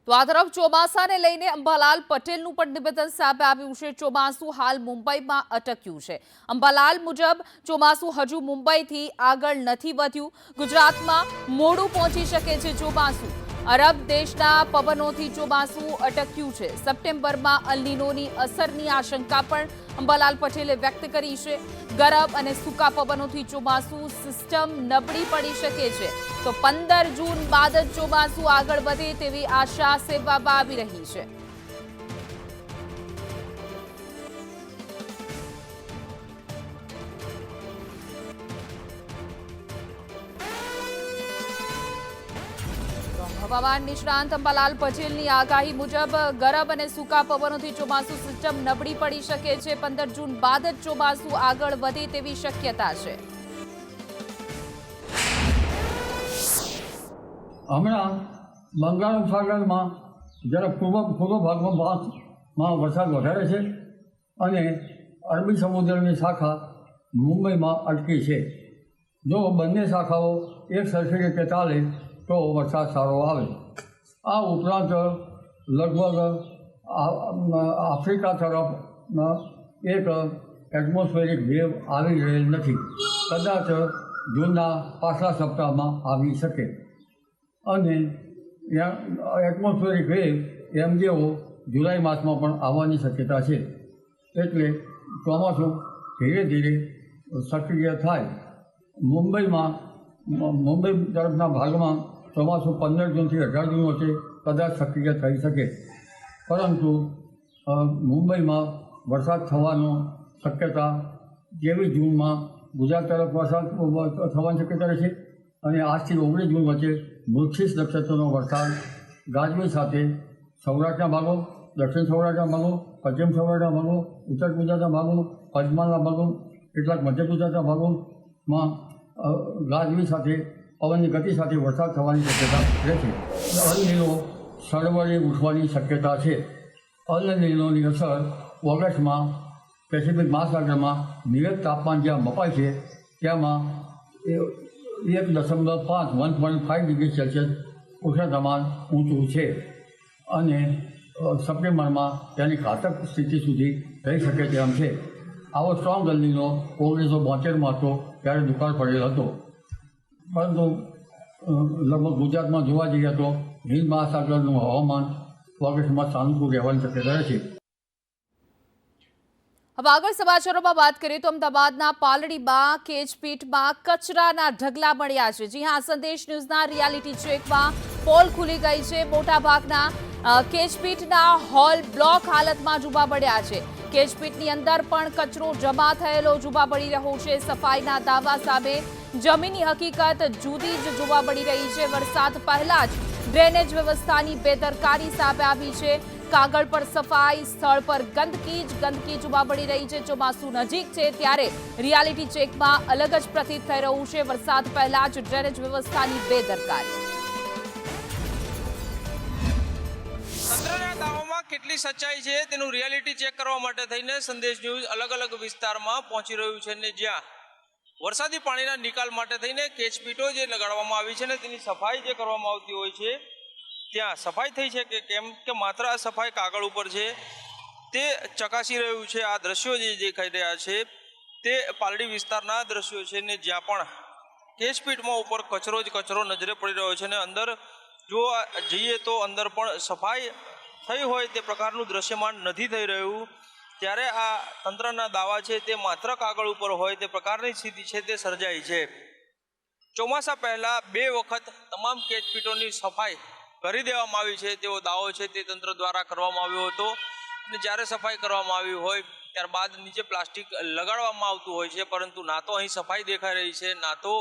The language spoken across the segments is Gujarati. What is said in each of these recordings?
તો આ તરફ ચોમાસાને લઈને અંબાલાલ પટેલનું પણ નિવેદન સામે આવ્યું છે। ચોમાસું હાલ મુંબઈમાં અટક્યું છે। અંબાલાલ મુજબ ચોમાસું હજુ મુંબઈથી આગળ નથી વધ્યું। ગુજરાતમાં મોડું પહોંચી શકે છે ચોમાસું। અરબ દેશના પવનોથી ચોમાસું અટક્યું છે। સપ્ટેમ્બરમાં અલ નીનોની અસરની આશંકા પણ અંબાલાલ પટેલે વ્યક્ત કરી છે। ગરમ અને સૂકા પવનોથી ચોમાસું સિસ્ટમ નબળી પડી શકે છે। તો 15 જૂન બાદ જ ચોમાસું આગળ વધે તેવી આશા સેવવામાં આવી રહી છે। હવામાન નિષ્ણાંત અંબાલાલ પટેલની આગાહી મુજબ ગરમ અને સૂકા પવનોથી ચોમાસું સિસ્ટમ નબળી પડી શકે છે। 15 જૂન બાદ જ ચોમાસું આગળ વધે તેવી શક્યતા છે। હમણાં બંગાળ ઉપસાગરમાં જરા પૂર્વ ભાગમાં વરસાદ વધારે છે અને અરબી સમુદ્રની શાખા મુંબઈમાં અટકી છે। જો બંને શાખાઓ એક સરખી રીતે ચાલે તો વરસાદ સારો આવે। આ ઉપરાંત લગભગ આફ્રિકા તરફ એક એટમોસ્ફેરિક વેવ આવી રહેલ નથી। કદાચ જૂનના પાછલા સપ્તાહમાં આવી શકે અને એટમોસ્ફેરિક વેવ એમ જેવો જુલાઈ માસમાં પણ આવવાની શક્યતા છે। એટલે ચોમાસું ધીરે ધીરે સક્રિય થાય। મુંબઈ તરફના ભાગમાં ચોમાસું 15 જૂનથી 18 જૂન વચ્ચે કદાચ સક્રિય થઈ શકે, પરંતુ મુંબઈમાં વરસાદ થવાનો શક્યતા 23 જૂનમાં ગુજરાત તરફ વરસાદ થવાની શક્યતા રહેશે અને આજથી 19 જૂન વચ્ચે મૃગશીર્ષ નક્ષત્રનો વરસાદ ગાજવીજ સાથે સૌરાષ્ટ્રના ભાગો, દક્ષિણ સૌરાષ્ટ્રના ભાગો, પશ્ચિમ સૌરાષ્ટ્રના ભાગો, ઉત્તર ગુજરાતના ભાગો, પંચમહાલના ભાગો, કેટલાક મધ્ય ગુજરાતના ભાગોમાં ગાજવીજ સાથે પવનની ગતિ સાથે વરસાદ થવાની શક્યતા રહેશે। અલ નીનો સળવળે ઉઠવાની શક્યતા છે। અલ નીનોની અસર ઓગસ્ટમાં પેસિફિક મહાસાગરમાં નિયત તાપમાન જ્યાં મપાય છે ત્યાંમાં 1.5 ડિગ્રી સેલ્સિયસ ઉષ્ણતામાન ઊંચું છે અને સપ્ટેમ્બરમાં તેની ઘાતક સ્થિતિ સુધી રહી શકે તેમ છે। આવો સ્ટ્રોંગ અલ નીનો 1972માં હતો ત્યારે દુકાળ પડેલ હતો, પરંતુ લગભગ ગુજરાતમાં જોવા જઈએ તો હિન્દ મહાસાગરનું હવામાન ઓગસ્ટમાં સાનુકૂળ રહેવાની શક્યતા રહેશે। હવે આગળ સમાચારોમાં વાત કરીએ તો અમદાવાદના પાલડીમાં કેજપીટમાં કચરાના ઢગલા મળ્યા છે। જી હા, સંદેશ ન્યૂઝના રિયાલિટી ચેકમાં પોલ ખુલી ગઈ છે। મોટાભાગના કેજપીટના હોલ બ્લોક હાલતમાં જોવા મળ્યા છે। કેજપીટની અંદર પણ કચરો જમા થયેલો જોવા મળી રહ્યો છે। સફાઈના દાવા સામે જમીની હકીકત જુદી જ જોવા મળી રહી છે। વરસાદ પહેલા જ ડ્રેનેજ વ્યવસ્થાની બેદરકારી સામે આવી છે। કાગળ પર સફાઈ, સ્થળ પર ગંદકી જોવા મળી રહી છે। ચોમાસું નજીક છે ત્યારે રિયાલિટી ચેકમાં અલગ જ પ્રતીત થઈ રહ્યું છે। વરસાદ પહેલા જ ડ્રેનેજ વ્યવસ્થાની બેદરકારી। તંત્રના દાવામાં કેટલી સચ્ચાઈ છે તેનું રિયાલિટી ચેક કરવા માટે થઈને સંદેશ ન્યૂઝ અલગ અલગ વિસ્તારમાં પહોંચી રહ્યું છે ને જ્યાં વરસાદી પાણીના નિકાલ માટે થઈને કેચપીટો જે લગાડવામાં આવી છે ને તેની સફાઈ જે કરવામાં આવતી હોય છે ત્યાં સફાઈ થઈ છે કે કેમ કે માત્ર આ સફાઈ કાગળ ઉપર છે તે ચકાસી રહ્યું છે। આ દ્રશ્યો જે દેખાઈ રહ્યા છે તે પાલડી વિસ્તારના દ્રશ્યો છે ને જ્યાં પણ કેચપીટમાં ઉપર કચરો જ કચરો નજરે પડી રહ્યો છે ને અંદર જો જઈએ તો અંદર પણ સફાઈ થઈ હોય તે પ્રકારનું દ્રશ્યમાન નથી થઈ રહ્યું। ત્યારે આ તંત્રના દાવા છે તે માત્ર કાગળ ઉપર હોય તે પ્રકારની સ્થિતિ છે તે સર્જાઈ છે। ચોમાસા પહેલા 2 વખત તમામ કેચપીટોની સફાઈ કરી દેવામાં આવી છે તેવો દાવો છે તે તંત્ર દ્વારા કરવામાં આવ્યો હતો અને જ્યારે સફાઈ કરવામાં આવી હોય ત્યારબાદ નીચે પ્લાસ્ટિક લગાડવામાં આવતું હોય છે, પરંતુ ના તો અહીં સફાઈ દેખાઈ રહી છે ના તો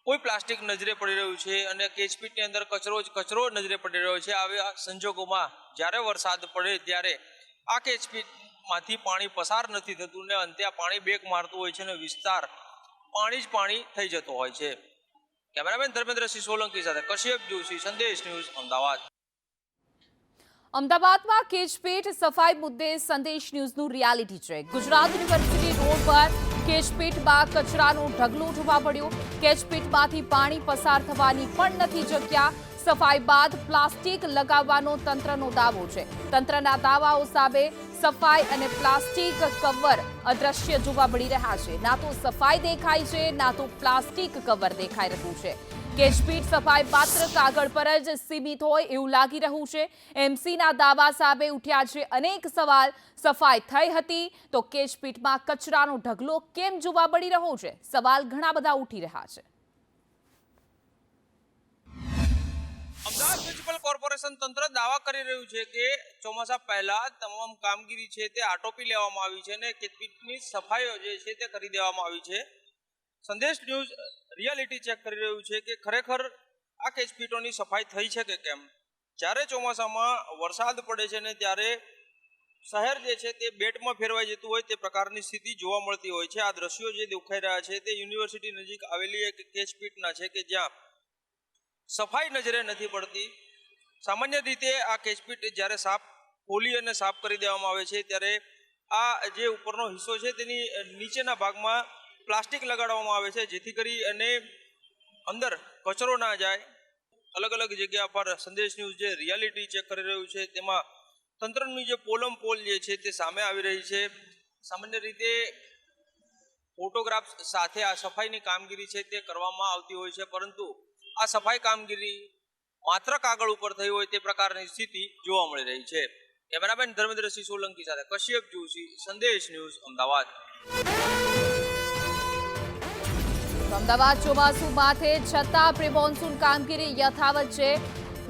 કોઈ પ્લાસ્ટિક નજરે પડી રહ્યું છે અને કેચપીટની અંદર કચરો જ કચરો નજરે પડી રહ્યો છે। આવા સંજોગોમાં જ્યારે વરસાદ પડે ત્યારે આ કેચપીટમાંથી પાણી પસાર નથી થતું ને અંતે આ પાણી બેક મારતું હોય છે અને વિસ્તાર પાણી જ પાણી થઈ જતો હોય છે। કેમેરામેન ધર્મેન્દ્રસિંહ સોલંકી સાથે કશ્યપ જોશી, સંદેશ ન્યૂઝ, અમદાવાદ। અમદાવાદમાં કેજપીટ સફાઈ મુદ્દે સંદેશ ન્યૂઝનું reality check. Gujarat university road પર કેજપીટમાં કચરાનું ઢગલું જોવા મળ્યું। કેજપીટમાંથી પાણી પસાર થવાની પણ નથી જગ્યા। સફાઈ બાદ પ્લાસ્ટિક લગાવવાનો તંત્રનો દાવો છે. તંત્રના દાવાઓ સામે સફાઈ અને પ્લાસ્ટિક કવર અદ્રશ્ય જોવા મળી રહ્યા છે. ના તો સફાઈ દેખાય છે, ના તો પ્લાસ્ટિક કવર દેખાઈ રહ્યું છે. કેશપીટ સફાઈ માત્ર કાગળ પર જ સીમિત હોય એવું લાગી રહ્યું છે. એમસીના દાવા સામે ઉઠ્યા છે અનેક સવાલ. સફાઈ થઈ હતી તો કેશપીટમાં કચરાનો ઢગલો કેમ જોવા મળી રહ્યો છે? સવાલ ઘણા બધા ઉઠી રહ્યા છે. અમદાવાદ મ્યુનિસિપલ કોર્પોરેશન તંત્ર દાવા કરી રહ્યું છે કે ચોમાસા પહેલા તમામ કામગીરી છે તે આટોપી લેવામાં આવી છે અને કેશપીટની સફાઈઓ જે છે તે કરી દેવામાં આવી છે. સંદેશ ન્યૂઝ રિયાલિટી ચેક કરી રહ્યું છે કે ખરેખર આ કેશપીટોની સફાઈ થઈ છે કે કેમ. જ્યારે ચોમાસામાં વરસાદ પડે છે ને ત્યારે શહેર જે છે તે બેટમાં ફેરવાઈ જતું હોય તે પ્રકારની સ્થિતિ જોવા મળતી હોય છે. આ દ્રશ્યો જે દેખાઈ રહ્યા છે તે યુનિવર્સિટી નજીક આવેલી એક કેશપીટના છે કે જ્યાં સફાઈ નજરે નથી પડતી. સામાન્ય રીતે આ કેશપીટ જ્યારે સાફ ખોલી અને સાફ કરી દેવામાં આવે છે ત્યારે આ જે ઉપરનો હિસ્સો છે તેની નીચેના ભાગમાં પ્લાસ્ટિક લગાડવામાં આવે છે જેથી કરી અને અંદર કચરો ના જાય. અલગ અલગ જગ્યા પર સંદેશ ન્યૂઝ જે રિયાલિટી ચેક કરી રહ્યું છે તેમાં તંત્રની જે પોલ જે છે તે સામે આવી રહી છે. સામાન્ય રીતે ફોટોગ્રાફ સાથે આ સફાઈની કામગીરી છે તે કરવામાં આવતી હોય છે, પરંતુ આ સફાઈ કામગીરી માત્ર કાગળ ઉપર થઈ હોય તે પ્રકારની સ્થિતિ જોવા મળી રહી છે. કેમેરામેન ધર્મેન્દ્રસિંહ સોલંકી સાથે કશ્યપ જોશી, સંદેશ ન્યૂઝ, અમદાવાદ. અમદાવાદ ચોમાસું માથે છતાં પ્રી મોન્સૂન કામગીરી યથાવત છે.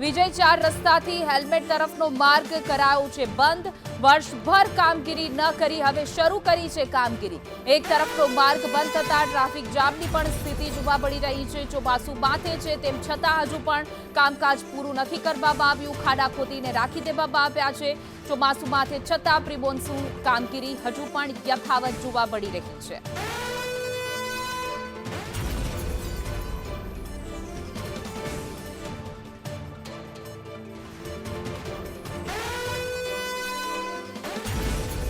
વિજય 4 રસ્તાથી હેલ્મેટ તરફનો માર્ગ કરાયો છે બંધ. વર્ષભર કામગીરી ન કરી હવે શરૂ કરી છે કામગીરી. એક તરફનો માર્ગ બંધ થતાં ટ્રાફિક જામની પણ સ્થિતિ જોવા મળી રહી છે. ચોમાસું માથે છે તેમ છતાં હજુ પણ કામકાજ પૂરું નથી કરવામાં આવ્યું. ખાડા ખોદીને રાખી દેવામાં આવ્યા છે. ચોમાસું માથે છતાં પ્રી મોન્સૂન કામગીરી હજુ પણ યથાવત જોવા મળી રહી છે.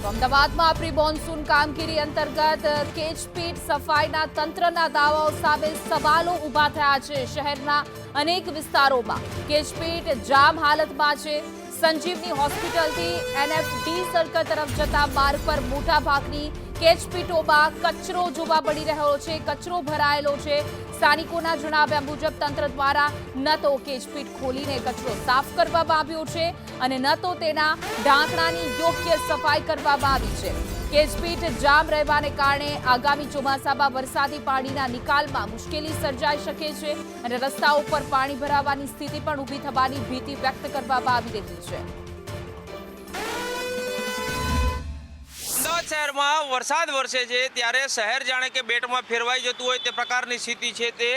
અમદાવાદમાં પ્રી મોન્સૂન કામગીરી અંતર્ગત કેશપીટ સફાઈના તંત્રના દાવાઓ સામે સવાલો ઉભા થયા છે. શહેરના અનેક વિસ્તારોમાં કેશપીટ જામ હાલતમાં છે. સંજીવની હોસ્પિટલથી એનએફડી સર્કલ તરફ જતા માર્ગ પર મોટા ભાગની કેશપીટોમાં કચરો જોવા મળી રહ્યો છે. કચરો ભરાયેલો છે. સ્થાનિકોના જણાવ્યા મુજબ તંત્ર દ્વારા ન તો કેશપીટ ખોલીને કચરો સાફ કરવામાં આવ્યો છે અને ન તો તેના ઢાંકણાની યોગ્ય સફાઈ કરવામાં આવી છે. કેશપીટ જામ રહેવાને કારણે આગામી ચોમાસામાં વરસાદી પાણીના નિકાલમાં મુશ્કેલી સર્જાઈ શકે છે અને રસ્તાઓ પર પાણી ભરાવાની સ્થિતિ પણ ઊભી થવાની ભીતિ વ્યક્ત કરવામાં આવી રહી છે. અમદાવાદ શહેરમાં વરસાદ વરસે છે ત્યારે શહેર જાણે કે બેટમાં ફેરવાઈ જતું હોય તે પ્રકારની સ્થિતિ છે તે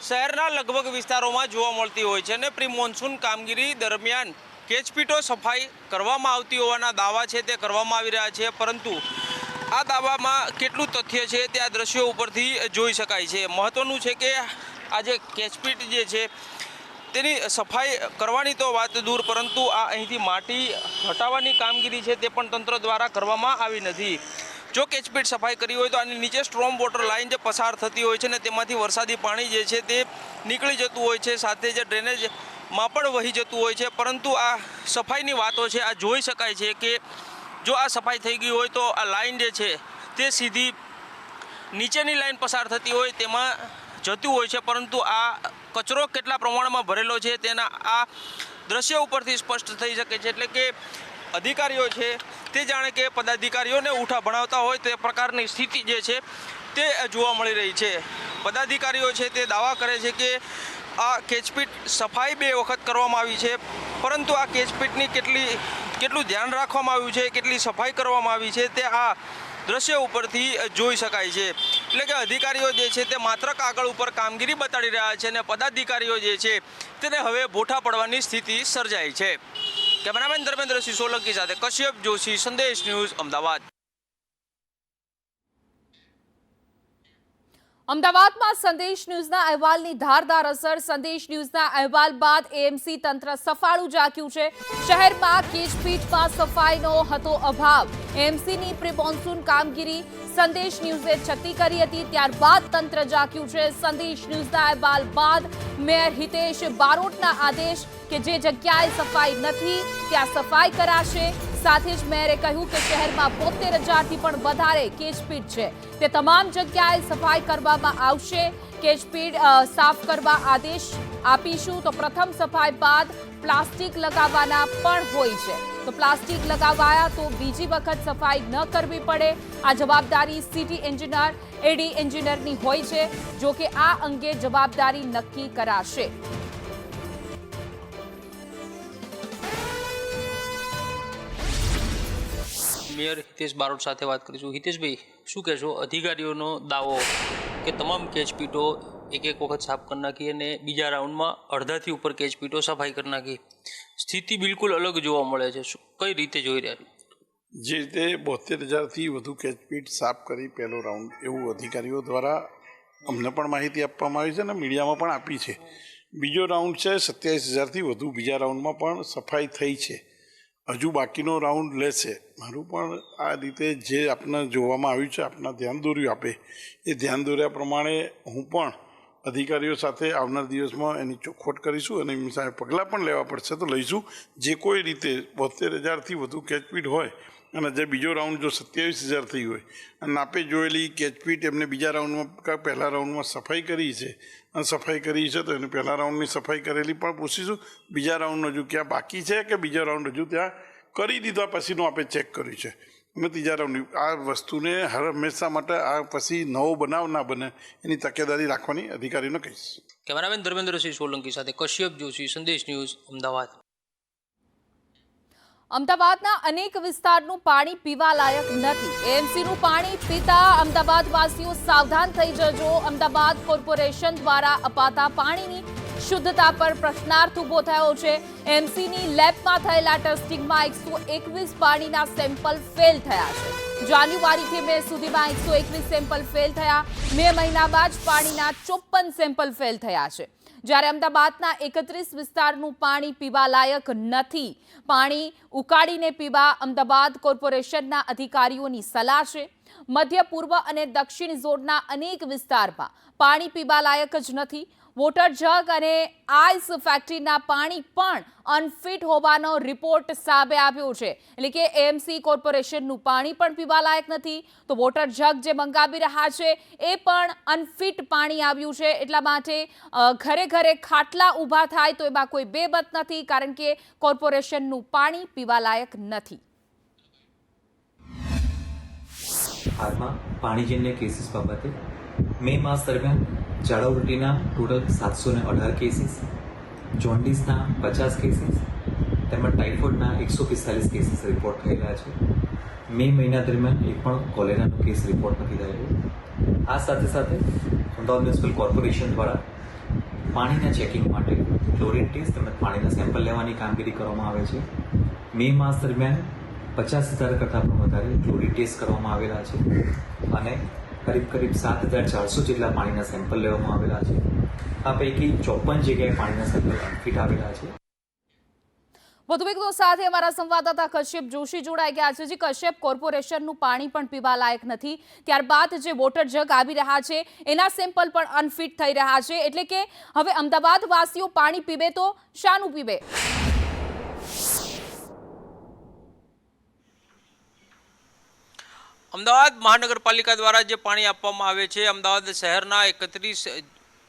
શહેરના લગભગ વિસ્તારોમાં જોવા મળતી હોય છે. અને પ્રી મોન્સૂન કામગીરી દરમિયાન કેશપીટો સફાઈ કરવામાં આવતી હોવાના દાવા છે તે કરવામાં આવી રહ્યા છે, પરંતુ આ દાવામાં કેટલું તથ્ય છે તે આ દ્રશ્યો ઉપરથી જોઈ શકાય છે. મહત્વનું છે કે આ જે કેશપીટ જે છે તેની સફાઈ કરવાની તો વાત દૂર, પરંતુ આ અહીંથી માટી હટાવવાની કામગીરી છે તે પણ તંત્ર દ્વારા કરવામાં આવી નથી. જો કેશપીટ સફાઈ કરી હોય તો આની નીચે સ્ટ્રોમ વોટર લાઇન જે પસાર થતી હોય છે ને તેમાંથી વરસાદી પાણી જે છે તે નીકળી જતું હોય છે, સાથે જે ડ્રેનેજમાં પણ વહી જતું હોય છે. પરંતુ આ સફાઈની વાતો છે આ જોઈ શકાય છે કે જો આ સફાઈ થઈ ગઈ હોય તો આ લાઇન જે છે તે સીધી નીચેની લાઇન પસાર થતી હોય તેમાં જતું હોય છે, પરંતુ આ કચરો કેટલા પ્રમાણમાં ભરેલો છે તેના આ દ્રશ્ય ઉપરથી સ્પષ્ટ થઈ શકે છે. એટલે કે અધિકારીઓ છે તે જાણે કે પદાધિકારીઓને ઉઠા ભણાવતા હોય તે પ્રકારની સ્થિતિ જે છે તે જોવા મળી રહી છે. પદાધિકારીઓ છે તે દાવા કરે છે કે આ કેશપીટ સફાઈ 2 વખત કરવામાં આવી છે, પરંતુ આ કેશપીટની કેટલું ધ્યાન રાખવામાં આવ્યું છે, કેટલી સફાઈ કરવામાં આવી છે તે આ દ્રશ્ય ઉપરથી જોઈ શકાય છે. એટલે કે અધિકારીઓ જે છે તે માત્ર કાગળ ઉપર કામગીરી બતાડી રહ્યા છે અને પદાધિકારીઓ જે છે તેને હવે ભોઠા પડવાની સ્થિતિ સર્જાઈ છે. કેમેરામેન ધર્મેન્દ્રસિંહ સોલંકી સાથે કશ્યપ જોશી, સંદેશ ન્યૂઝ, અમદાવાદ. અમદાવાદમાં સંદેશ ન્યૂઝના અહેવાલની ધારદાર અસર. સંદેશ ન્યૂઝના અહેવાલ બાદ એએમસી તંત્ર સફાળું જાગ્યું છે. શહેરમાં કેશપીટમાં સફાઈનો હતો અભાવ. એએમસીની પ્રી મોન્સૂન કામગીરી સંદેશ ન્યૂઝે છતી કરી હતી. ત્યારબાદ તંત્ર જાગ્યું છે. સંદેશ ન્યૂઝના અહેવાલ બાદ મેયર હિતેશ બારોટના આદેશ કે જે જગ્યાએ સફાઈ નથી ત્યાં સફાઈ કરાશે. સાથે જ મેયરે કહ્યું કે શહેરમાં 72,000થી પણ વધારે કેચપીટ છે, તે તમામ જગ્યાએ સફાઈ કરવામાં આવશે. કેચપીટ સાફ કરવા આદેશ આપીશું. તો પ્રથમ સફાઈ બાદ પ્લાસ્ટિક લગાવવાના પણ હોય છે, તો પ્લાસ્ટિક લગાવાયા તો બીજી વખત સફાઈ ન કરવી પડે. આ જવાબદારી સિટી એન્જિનિયર એડી એન્જિનિયરની હોય છે. જો કે આ અંગે જવાબદારી નક્કી કરાશે. મેયર હિતેશ બારોટ સાથે વાત કરીશું. હિતેશભાઈ, શું કહેશો? અધિકારીઓનો દાવો કે તમામ કેચપીટો એક વખત સાફ કરી નાખી અને બીજા રાઉન્ડમાં અડધાથી ઉપર કેચપીટો સફાઈ કરી નાખી. સ્થિતિ બિલકુલ અલગ જોવા મળે છે. કઈ રીતે જોઈ રહ્યા છો? જે રીતે 72,000થી વધુ કેચપીટ સાફ કરી પહેલો રાઉન્ડ, એવું અધિકારીઓ દ્વારા અમને પણ માહિતી આપવામાં આવી છે અને મીડિયામાં પણ આપી છે. બીજો રાઉન્ડ છે 27,000થી વધુ, બીજા રાઉન્ડમાં પણ સફાઈ થઈ છે. હજુ બાકીનો રાઉન્ડ લેશે. મારું પણ આ રીતે જે આપને જોવામાં આવ્યું છે, આપના ધ્યાન દોર્યું આપે, એ ધ્યાન દોર્યા પ્રમાણે હું પણ અધિકારીઓ સાથે આવનાર દિવસમાં એની ચોખવટ કરીશું અને એમની સામે પગલાં પણ લેવા પડશે તો લઈશું. જે કોઈ રીતે 72,000થી વધુ કેચપીટ હોય અને જે બીજો રાઉન્ડ જો 27,000 થઈ હોય અને આપે જોયેલી કેચપીટ એમને બીજા રાઉન્ડમાં પહેલા રાઉન્ડમાં સફાઈ કરી છે અને સફાઈ કરી છે, તો એને પહેલા રાઉન્ડની સફાઈ કરેલી પણ પૂછીશું. બીજા રાઉન્ડ હજુ ક્યાં બાકી છે કે બીજા રાઉન્ડ હજુ ત્યાં કરી દીધા પછીનું આપણે ચેક કર્યું છે અને ત્રીજા રાઉન્ડની આ વસ્તુને હર હંમેશા માટે આ પછી નવો બનાવ ના બને એની તકેદારી રાખવાની અધિકારીને કહીશ. કેમેરામેન ધર્મેન્દ્રસિંહ સોલંકી સાથે કશ્યપ જોશી, સંદેશ ન્યૂઝ, અમદાવાદ. અમદાવાદના અનેક વિસ્તારનું પાણી પીવા લાયક નથી. એએમસીનું પાણી પીતા અમદાવાદવાસીઓ સાવધાન થઈ જજો. અમદાવાદ કોર્પોરેશન દ્વારા અપાતા પાણીની શુદ્ધતા પર પ્રશ્નાર્થ ઊભો થયો છે. એએમસીની લેબમાં થયેલા ટેસ્ટિંગમાં 121 પાણીના સેમ્પલ ફેલ થયા છે. જાન્યુઆરીથી મે સુધીમાં 121 સેમ્પલ ફેલ થયા. મે મહિનામાં જ પાણીના 54 સેમ્પલ ફેલ થયા છે. જ્યારે અમદાવાદના 31 વિસ્તારનું પાણી પીવા લાયક નથી. પાણી ઉકાળીને પીવા અમદાવાદ કોર્પોરેશનના અધિકારીઓની સલાહ છે. મધ્ય પૂર્વ અને દક્ષિણ ઝોનના અનેક વિસ્તારમાં પાણી પીવા લાયક જ નથી. વોટર જગ અને આઈસ ફેક્ટરીના પાણી પણ અનફિટ હોવાનો રિપોર્ટ સામે આવ્યો છે. એટલે કે એએમસી કોર્પોરેશનનું પાણી પણ પીવા લાયક નથી, તો વોટર જગ જે મંગાવી રહ્યા છે એ પણ અનફિટ પાણી આવ્યું છે. એટલા માટે ઘરે ઘરે ખાટલા ઊભા થાય તો એમાં કોઈ બેમત નથી, કારણ કે કોર્પોરેશનનું પાણી પીવા લાયક નથી. હાલમાં પાણીજન્ય કેસીસ બાબતે મે માસ દરમિયાન ઝાડા ઉલટીના ટોટલ 718 કેસીસ, જોન્ડિસના 50 કેસીસ તેમજ ટાઇફોઇડના 145 કેસીસ રિપોર્ટ થયેલા છે. મે મહિના દરમિયાન એક પણ કોલેરાનો કેસ રિપોર્ટ નથી થયેલો. આ સાથે સાથે અમદાવાદ મ્યુનિસિપલ કોર્પોરેશન દ્વારા પાણીના ચેકિંગ માટે ક્લોરીન ટેસ્ટ તેમજ પાણીના સેમ્પલ લેવાની કામગીરી કરવામાં આવે છે. મે માસ દરમિયાન 50,000 કરતાં પણ વધારે ક્લોરીન ટેસ્ટ કરવામાં આવેલા છે અને કરીબ 7,400 જેટલા પાણીના સેમ્પલ લેવામાં આવેલા છે. આ પૈકી 54 જગ્યાએ પાણીના સેમ્પલ અનફિટ આવેલા છે. વધુ વિગતો સાથે અમારા સંવાદદાતા કશ્યપ જોશી જોડાઈ ગયા છે. જે કશ્યપ, કોર્પોરેશનનું પાણી પણ પીવા લાયક નથી, ત્યારબાદ જે વોટર જગ આવી રહ્યા છે એના સેમ્પલ પણ અનફિટ થઈ રહ્યા છે. એટલે કે હવે અમદાવાદ વાસીઓ પાણી પીવે તો શાનું પીવે? અમદાવાદ મહાનગરપાલિકા દ્વારા જે પાણી આપવામાં આવે છે, અમદાવાદ શહેરના 31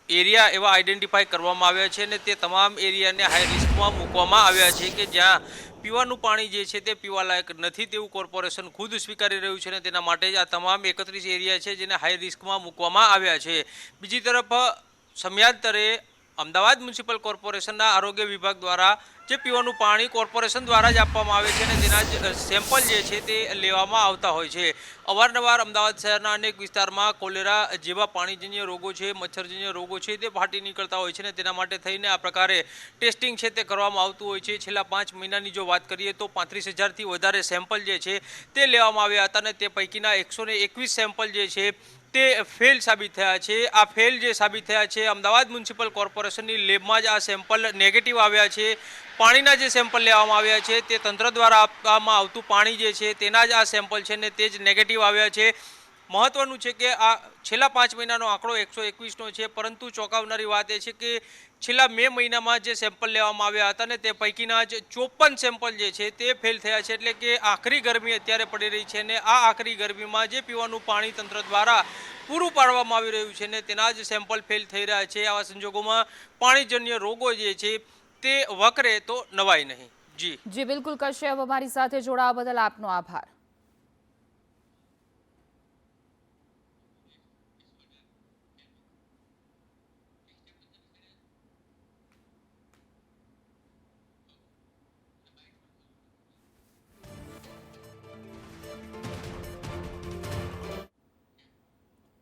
એરિયા એવા આઈડેન્ટિફાઈ કરવામાં આવ્યા છે અને તે તમામ એરિયાને હાઈ રિસ્કમાં મૂકવામાં આવ્યા છે કે જ્યાં પીવાનું પાણી જે છે તે પીવાલાયક નથી, તેવું કોર્પોરેશન ખુદ સ્વીકારી રહ્યું છે અને તેના માટે જ આ તમામ 31 એરિયા છે જેને હાઈ રિસ્કમાં મૂકવામાં આવ્યા છે. બીજી તરફ સમયાંતરે અમદાવાદ મ્યુનિસિપલ કોર્પોરેશનના આરોગ્ય વિભાગ દ્વારા જે પીવાનું પાણી કોર્પોરેશન દ્વારા જ આપવામાં આવે છે અને તેના જ સેમ્પલ જે છે તે લેવામાં આવતા હોય છે. અવારનવાર અમદાવાદ શહેરના અનેક વિસ્તારમાં કોલેરા જેવા પાણીજન્ય રોગો છે, મચ્છરજન્ય રોગો છે તે ફાટી નીકળતા હોય છે અને તેના માટે થઈને આ પ્રકારે ટેસ્ટિંગ છે તે કરવામાં આવતું હોય છે. છેલ્લા 5 મહિનાની જો વાત કરીએ તો 35,000થી વધારે સેમ્પલ જે છે તે લેવામાં આવ્યા હતા અને તે પૈકીના 121 સેમ્પલ જે છે તે ફેલ સાબિત થયા છે. આ ફેલ જે સાબિત થયા છે, અમદાવાદ મ્યુનિસિપલ કોર્પોરેશનની લેબમાં જ આ સેમ્પલ નેગેટિવ આવ્યા છે. પાણીના જે સેમ્પલ લેવામાં આવ્યા છે તે તંત્ર દ્વારા આપવામાં આવતું પાણી જે છે તેના જ આ સેમ્પલ છે ને તે જ નેગેટિવ આવ્યા છે. મહત્વનું છે કે આ છેલ્લા 5 મહિનાનો આંકડો 121નો છે, પરંતુ ચોંકાવનારી વાત એ છે કે છેલ્લા મે મહિનામાં જે સેમ્પલ લેવામાં આવ્યા હતા ને તે પૈકીના જ 54 સેમ્પલ જે છે તે ફેલ થયા છે. એટલે કે આખરી ગરમી અત્યારે પડી રહી છે ને આ આખરી ગરમીમાં જે પીવાનું પાણી તંત્ર દ્વારા પૂરું પાડવામાં આવી રહ્યું છે ને તેના જ સેમ્પલ ફેલ થઈ રહ્યા છે. આવા સંજોગોમાં પાણીજન્ય રોગો જે છે તે વકરે તો નવાય નહીં. જી બિલકુલ કશ્યપ, અમારી સાથે જોડાવા બદલ આપનો આભાર.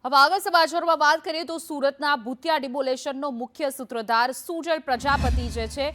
હવે આગળ સમાચારોમાં વાત કરીએ તો સુરતના ભૂતિયા ડિમોલેશનનો મુખ્ય સૂત્રધાર સુજલ પ્રજાપતિ જે છે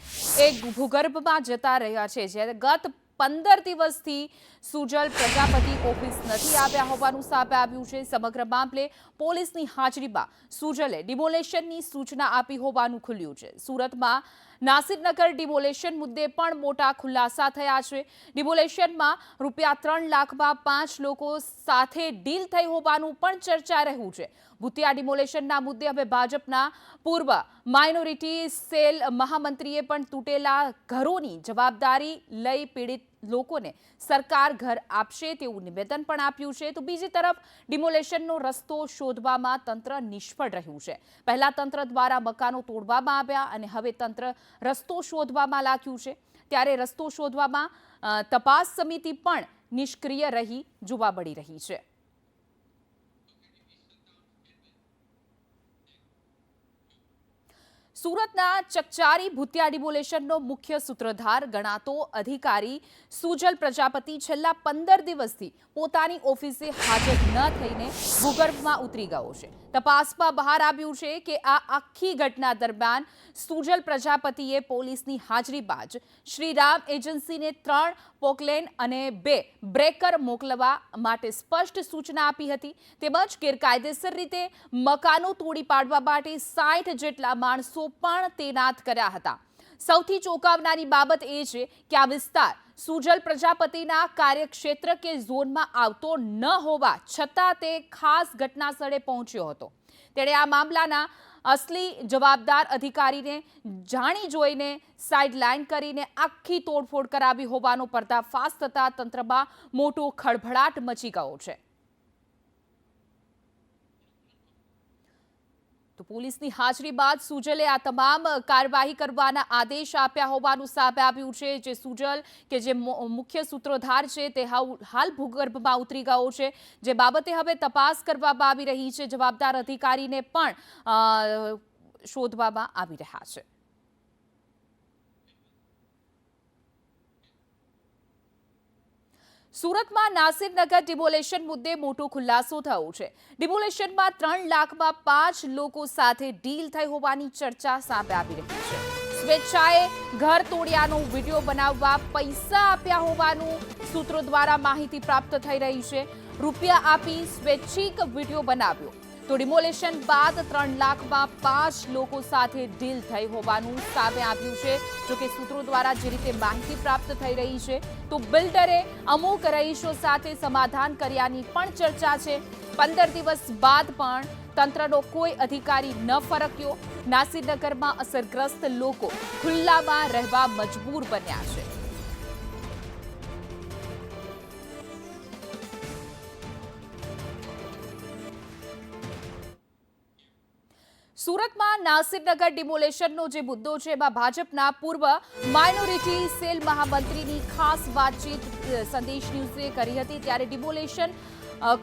એ ભૂગર્ભમાં જતા રહ્યા છે. જ્યારે ગત 15 દિવસથી સુજલ પ્રજાપતિ ઓફિસ નથી આવ્યા હોવાનું સામે આવ્યું છે. સમગ્ર મામલે પોલીસની હાજરીમાં સુજલે ડિમોલેશનની સૂચના આપી હોવાનું ખુલ્યું છે. સુરતમાં નાસિરનગર ડિમોલેશન મુદ્દે પણ મોટા ખુલાસા થયા છે. ડિમોલેશનમાં ₹3 લાખમાં 5 લોકો સાથે ડીલ થઈ હોવાનું પણ ચર્ચા રહ્યું છે. ભૂતિયા ડિમોલેશનના મુદ્દે હવે ભાજપના પૂર્વ માઇનોરિટી સેલ મહામંત્રીએ પણ તૂટેલા ઘરોની જવાબદારી લઈ પીડિત લોકોને સરકાર ઘર આપશે તેવું નિવેદન પણ આપ્યું છે. તો બીજી તરફ ડિમોલેશનનો રસ્તો શોધવામાં તંત્ર નિષ્ફળ રહ્યું છે. પહેલા તંત્ર દ્વારા મકાનો તોડવામાં આવ્યા અને હવે તંત્ર રસ્તો શોધવામાં લાગ્યું છે. ત્યારે રસ્તો શોધવામાં તપાસ સમિતિ પણ નિષ્ક્રિય રહી જોવા મળી રહી છે. સુરતના ચકચારી ભૂતિયા ડિમોલેશનનો મુખ્ય સૂત્રધાર ગણાતો અધિકારી સુજલ પ્રજાપતિ છેલ્લા 15 દિવસથી પોતાની ઓફિસે હાજર ન થઈને ભૂગર્ભમાં ઉતરી ગયો છે. તપાસમાં બહાર આવ્યું છે કે આ આખી ઘટના દરમિયાન સુજલ પ્રજાપતિએ પોલીસની હાજરીમાં જ શ્રીરામ એજન્સીને 3 પોકલેન અને 2 બ્રેકર મોકલવા માટે સ્પષ્ટ સૂચના આપી હતી. તેમજ ગેરકાયદેસર રીતે મકાનો તોડી પાડવા માટે 60 જેટલા માણસો પણ તૈનાત કર્યા હતા. સૌથી ચોંકાવનારી બાબત એ છે કે આ વિસ્તાર સુજલ પ્રજાપતિના કાર્યક્ષેત્ર કે ઝોનમાં આવતો ન હોવા છતાં તે ખાસ ઘટના સ્થળે પહોંચ્યો હતો. તેણે આ મામલાના અસલી જવાબદાર અધિકારીને જાણી જોઈને સાઇડલાઇન કરીને આખી તોડફોડ કરાવી હોવાનો પર્દાફાશ થતા તંત્રમાં મોટો ખળભળાટ મચી ગયો છે. તો પોલીસની હાજરી બાદ સુજલે આ તમામ કાર્યવાહી કરવાના આદેશ આપ્યા હોવાનું સામે આવ્યું છે. જે સુજલ કે જે મુખ્ય સૂત્રધાર છે તે હાલ ભૂગર્ભમાં ઉતરી ગયો છે. જે બાબતે હવે તપાસ કરવામાં આવી રહી છે. જવાબદાર અધિકારીને પણ શોધવામાં આવી રહ્યા છે. સુરતમાં નાસિરનગર ડિમોલેશન મુદ્દે મોટો ખુલાસો થયો છે. ડિમોલેશનમાં 3 લાખમાં 5 લોકો સાથે ડીલ થઈ હોવાની ચર્ચા સામે આવી રહી છે. સ્વેચ્છાએ ઘર તોડ્યાનો વિડીયો બનાવવા પૈસા આપ્યા હોવાનું સૂત્રો દ્વારા માહિતી પ્રાપ્ત થઈ રહી છે. રૂપિયા આપી સ્વૈચ્છિક વિડીયો બનાવ્યો તો ડિમોલેશન બાદ 3 લાખમાં 5 લોકો સાથે ડીલ થઈ હોવાનું સામે આવ્યું છે. જોકે સૂત્રો દ્વારા જે રીતે માહિતી પ્રાપ્ત થઈ રહી છે તો બિલ્ડરે અમુક રહીશો સાથે સમાધાન કર્યાની પણ ચર્ચા છે. 15 દિવસ બાદ પણ તંત્રનો કોઈ અધિકારી ન ફરક્યો. નાસિરનગરમાં અસરગ્રસ્ત લોકો ખુલ્લામાં રહેવા મજબૂર બન્યા છે. સુરતમાં નાસિરનગર ડિમોલેશનનો જે મુદ્દો છે એમાં ભાજપના પૂર્વ માઇનોરિટી સેલ મહામંત્રીની ખાસ વાતચીત સંદેશ ન્યૂઝે કરી હતી. ત્યારે ડિમોલેશન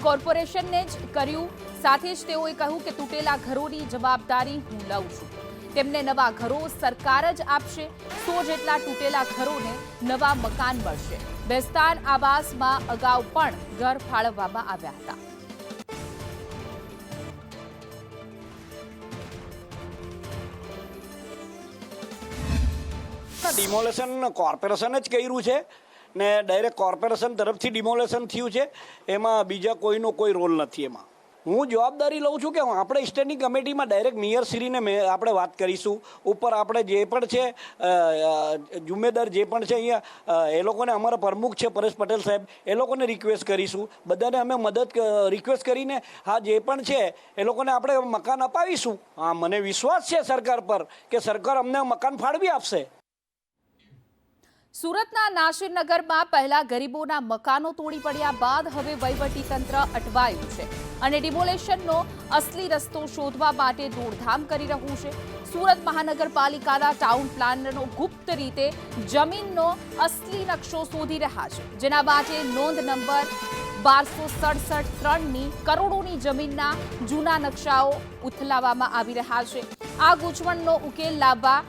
કોર્પોરેશનને જ કર્યું. સાથે જ તેઓએ કહ્યું કે તૂટેલા ઘરોની જવાબદારી હું લઉં છું. તેમને નવા ઘરો સરકાર જ આપશે. 100 જેટલા તૂટેલા ઘરોને નવા મકાન મળશે. બેસ્તાન આવાસમાં અગાઉ પણ ઘર ફાળવવામાં આવ્યા હતા. ડિમોલેશન કોર્પોરેશન જ કર્યું છે ને ડાયરેક્ટ કોર્પોરેશન તરફથી ડિમોલેશન થયું છે. એમાં બીજા કોઈનો કોઈ રોલ નથી. એમાં હું જવાબદારી લઉં છું કે આપણે સ્ટેન્ડિંગ કમિટીમાં ડાયરેક્ટ મેયરશ્રીને આપણે વાત કરીશું. ઉપર આપણે જે પણ છે જુમ્મેદાર જે પણ છે અહીંયા એ લોકોને અમારા પ્રમુખ છે પરેશ પટેલ સાહેબ, એ લોકોને રિક્વેસ્ટ કરીશું. બધાને અમે મદદ રિક્વેસ્ટ કરીને હા જે પણ છે એ લોકોને આપણે મકાન અપાવીશું. હા, મને વિશ્વાસ છે સરકાર પર કે સરકાર અમને મકાન ફાળવી આપશે. સુરતના નાસિરનગરમાં પહેલા ગરીબોના મકાનો તોડી પડ્યા બાદ હવે વહીવટીતંત્ર અટવાયું છે અને ડિમોલેશનનો અસલી રસ્તો શોધવા માટે દોડધામ કરી રહ્યું છે. સુરત મહાનગરપાલિકાના ટાઉન પ્લાનરો ગુપ્ત રીતે જમીનનો અસલી નકશો શોધી રહ્યા છે, જેના માટે નોંધ નંબર 1267-3ની કરોડોની જમીનના જૂના નકશાઓ ઉથલાવવામાં આવી રહ્યા છે. આ ગૂંચવણનો ઉકેલ લાવવા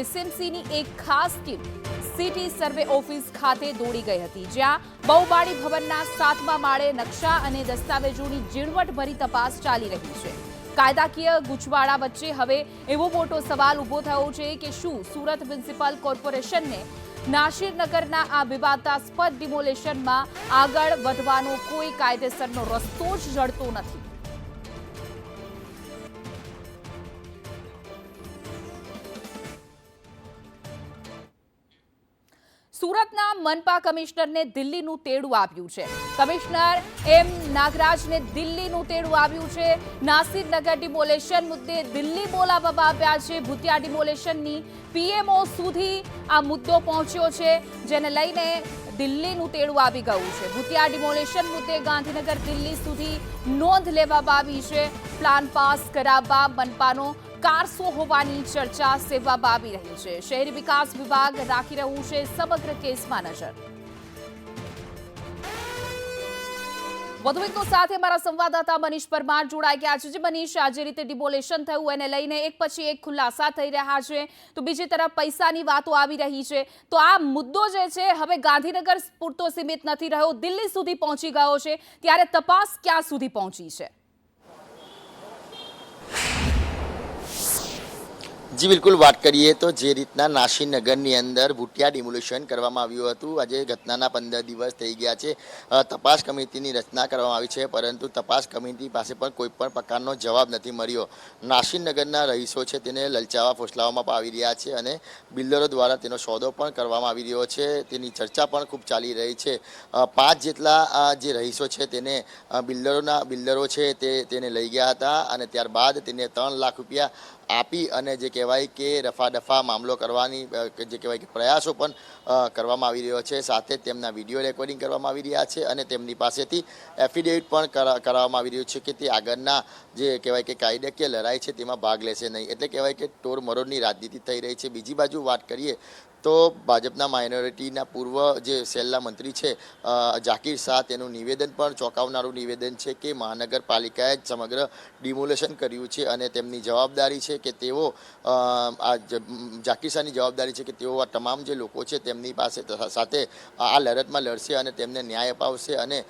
એસએમસીની એક ખાસ ટીમ સિટી સર્વે ઓફિસ ખાતે દોડી ગઈ હતી, જ્યાં બહુમાળી ભવનના 7મા માળે નકશા અને દસ્તાવેજોની ઝીણવટભરી તપાસ ચાલી રહી છે. કાયદાકીય ગૂંચવાડા વચ્ચે હવે એવો મોટો સવાલ ઊભો થયો છે કે શું સુરત મ્યુનિસિપલ કોર્પોરેશનને નાસિરનગરના આ વિવાદાસ્પદ ડિમોલેશનમાં આગળ વધવાનો કોઈ કાયદેસરનો રસ્તો જ જડતો નથી. સુરતના મનપા કમિશનરને દિલ્હીનું તેડું આવ્યું છે. કમિશનર એમ નાગરાજને દિલ્હીનું તેડું આવ્યું છે. નાસિરનગર ડિમોલેશન મુદ્દે દિલ્હી બોલાવવામાં આવ્યા છે. ભૂતિયા ડિમોલેશનની પીએમઓ સુધી આ મુદ્દો પહોંચ્યો છે, જેને લઈને દિલ્હીનું તેડું આવી ગયું છે. ભૂતિયા ડિમોલેશન મુદ્દે ગાંધીનગર દિલ્હી સુધી નોંધ લેવામાં આવી છે. પ્લાન પાસ કરાવવા મનપાનો કારસો હોવાની ચર્ચા સેવામાં આવી રહી છે. શહેરી વિકાસ વિભાગ રાખી રહ્યું છે સમગ્ર કેસમાં નજર. વધુ વિગતો સાથે અમારા સંવાદદાતા મનીષ પરમાર જોડાઈ ગયા છે. મનીષ, આ જે રીતે ડિમોલેશન થયું એને લઈને એક પછી એક ખુલાસા થઈ રહ્યા છે, તો બીજી તરફ પૈસાની વાતો આવી રહી છે, તો આ મુદ્દો જે છે હવે ગાંધીનગર પૂરતો સીમિત નથી રહ્યો, દિલ્હી સુધી પહોંચી ગયો છે, ત્યારે તપાસ ક્યાં સુધી પહોંચી છે? જી બિલકુલ, વાત કરીએ તો જે રીતના નાસિરનગરની અંદર ભૂતિયા ડિમોલેશન કરવામાં આવ્યું હતું, આજે ઘટનાના 15 દિવસ થઈ ગયા છે. તપાસ કમિટીની રચના કરવામાં આવી છે, પરંતુ તપાસ કમિટી પાસે પણ કોઈ પણ પ્રકારનો જવાબ નથી મળ્યો. નાસિરનગરના રહીશો છે તેને લલચાવવા ફોસલાવવામાં આવી રહ્યા છે અને બિલ્ડરો દ્વારા તેનો સોદો પણ કરવામાં આવી રહ્યો છે. તેની ચર્ચા પણ ખૂબ ચાલી રહી છે. 5 જેટલા જે રહીશો છે તેને બિલ્ડરો છે તેને લઈ ગયા હતા અને ત્યારબાદ તેને 3 લાખ રૂપિયા આપી અને જે કહેવાય કે રફા મામલો કરવાની જે કહેવાય કે પ્રયાસો પણ કરવામાં આવી રહ્યો છે. સાથે જ તેમના વિડીયો રેકોર્ડિંગ કરવામાં આવી રહ્યા છે અને તેમની પાસેથી એફિડેવિટ પણ કરાવવામાં આવી રહ્યું છે કે તે આગળના જે કહેવાય કે કાયદાકીય લડાઈ છે તેમાં ભાગ લેશે નહીં. એટલે કહેવાય કે ટોર મરોડની રાજનીતિ થઈ રહી છે. બીજી બાજુ વાત કરીએ તો ભાજપના માઇનોરિટીના પૂર્વ જે સેલના મંત્રી છે ઝાકીર શાહ, તેનું નિવેદન પણ ચોંકાવનારું નિવેદન છે કે મહાનગરપાલિકાએ જ સમગ્ર ડિમોલેશન કર્યું છે અને તેમની જવાબદારી છે કે તેઓ ઝાકીર શાહની જવાબદારી છે કે તેઓ આ તમામ જે લોકો છે તેમની પાસે સાથે આ લડતમાં લડશે અને તેમને ન્યાય અપાવશે અને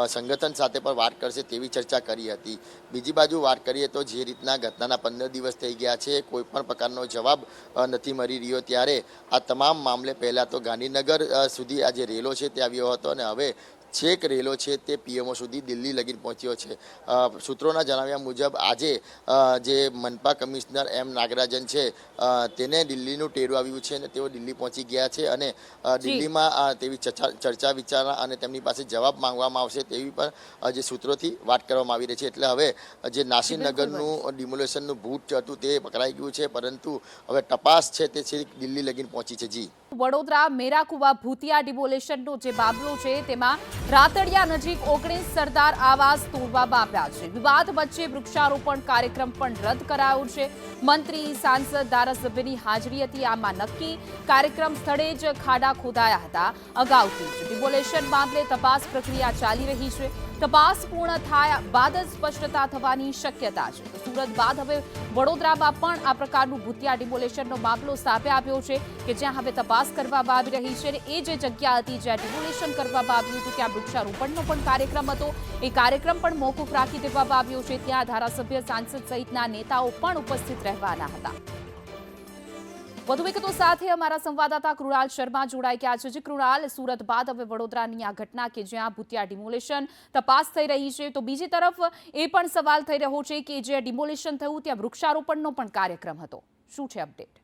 સંગઠન સાથે પણ વાત કરશે તેવી ચર્ચા કરી હતી. બીજી બાજુ વાત કરીએ તો જે રીતના ઘટનાના 15 દિવસ થઈ ગયા છે, કોઈ પણ પ્રકારનો જવાબ નથી મળી રહ્યો, ત્યારે આ તમામ મામલે પહેલાં તો ગાંધીનગર સુધી આ જે રેલો છે તે આવ્યો હતો અને હવે છેક રેલો છે તે પીએમઓ સુધી દિલ્હી લગીને પહોંચ્યો છે. સૂત્રોના જણાવ્યા મુજબ આજે જે મનપા કમિશનર એમ નાગરાજન છે તેને દિલ્હીનું ટેરું આવ્યું છે અને તેઓ દિલ્હી પહોંચી ગયા છે અને દિલ્હીમાં તેવી ચર્ચા વિચારણા અને તેમની પાસે જવાબ માંગવામાં આવશે તેવી પણ જે સૂત્રોથી વાત કરવામાં આવી રહી છે. એટલે હવે જે નાસિરનગરનું ડિમોલેશનનું ભૂત હતું તે પકડાઈ ગયું છે, પરંતુ હવે તપાસ છે તે છેક દિલ્હી લગીને પહોંચી છે. જી, વડોદરા મેરાકુવા ભૂતિયા ડિમોલેશનનો જે મામલો છે તેમાં રાતડિયા નજીક 19 સરદાર આવાસ તોડવામાં આવ્યા છે. વિવાદ વચ્ચે વૃક્ષારોપણ કાર્યક્રમ પણ રદ કરાયો છે. મંત્રી, સાંસદ, ધારાસભ્યની હાજરી હતી આમાં નક્કી. કાર્યક્રમ સ્થળે જ ખાડા ખોદાયા હતા. અગાઉથી જ ડિમોલેશન મામલે તપાસ પ્રક્રિયા ચાલી રહી છે. તપાસ પૂર્ણ થાય બાદ જ સ્પષ્ટતા થવાની શક્યતા છે. સુરત બાદ હવે વડોદરામાં પણ આ પ્રકારનું ભૂતિયા ડિમોલેશનનો મામલો સામે આવ્યો છે કે જ્યાં હવે તપાસ કરવામાં આવી રહી છે અને એ જે જગ્યા હતી જ્યાં ડિમોલેશન કરવામાં આવ્યું હતું ત્યાં વૃક્ષારોપણનો પણ કાર્યક્રમ હતો. એ કાર્યક્રમ પણ મોકૂફ રાખી દેવામાં આવ્યો છે. ત્યાં ધારાસભ્ય, સાંસદ સહિતના નેતાઓ પણ ઉપસ્થિત રહેવાના હતા. વધુ વિગતો સાથે અમારા સંવાદદાતા કૃણાલ શર્મા જોડાઈ ગયા છે. કૃણાલ, સુરત બાદ હવે વડોદરાની આ ઘટના કે જ્યાં ભૂતિયા ડિમોલેશન તપાસ થઈ રહી છે, તો બીજી તરફ એ પણ સવાલ થઈ રહ્યો છે કે જે ડિમોલેશન થયું ત્યાં વૃક્ષારોપણનો પણ કાર્યક્રમ હતો. શું છે અપડેટ?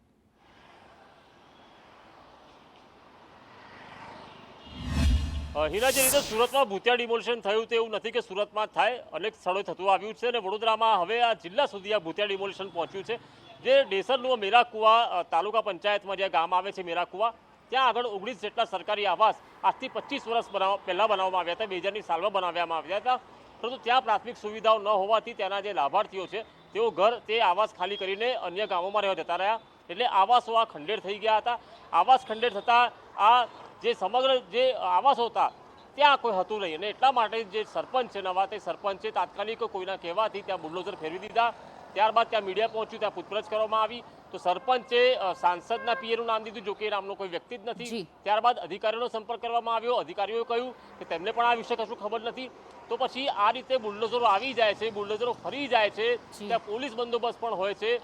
હિના, જે રીતે સુરતમાં ભૂતિયા ડિમોલેશન થયું તે એવું નથી કે સુરતમાં થાય, અનેક સ્થળોએ થતું આવ્યું છે અને વડોદરામાં હવે આ જિલ્લા સુધી આ ભૂતિયા ડિમોલેશન પહોંચ્યું છે. જે ડેસરનું મેરાકુવા તાલુકા પંચાયતમાં જે ગામ આવે છે મેરાકુવા, ત્યાં આગળ 19 જેટલા સરકારી આવાસ આજથી 25 વર્ષ પહેલાં બનાવવામાં આવ્યા હતા, 2000ની સાલમાં બનાવવામાં આવ્યા હતા. પરંતુ ત્યાં પ્રાથમિક સુવિધાઓ ન હોવાથી ત્યાંના જે લાભાર્થીઓ છે તેઓ તે આવાસ ખાલી કરીને અન્ય ગામોમાં રહેવા જતા રહ્યા. એટલે આવાસો આ ખંડેર થઈ ગયા હતા. આવાસ ખંડેર થતાં આ જે સમગ્ર જે આવાસો હતા ત્યાં કોઈ હતું નહીં અને એટલા માટે જે સરપંચ છે નવા, તે સરપંચે તાત્કાલિક કોઈના કહેવાથી ત્યાં બુલડોઝર ફેરવી દીધા. ત્યારબાદ ત્યાં મીડિયા પહોંચ્યું, ત્યાં પૂછપરછ કરવામાં આવી તો સરપંચે સાંસદના પીએનું નામ દીધું, જો કે નામનો કોઈ વ્યક્તિ જ નથી. ત્યારબાદ અધિકારીઓનો સંપર્ક કરવામાં આવ્યો. અધિકારીઓએ કહ્યું કે તેમને પણ આ વિશે કશું ખબર નથી. તો પછી આ રીતે બુલડોઝરો આવી જાય છે, બુલડોઝરો ફરી જાય છે, ત્યાં પોલીસ બંદોબસ્ત પણ હોય છે,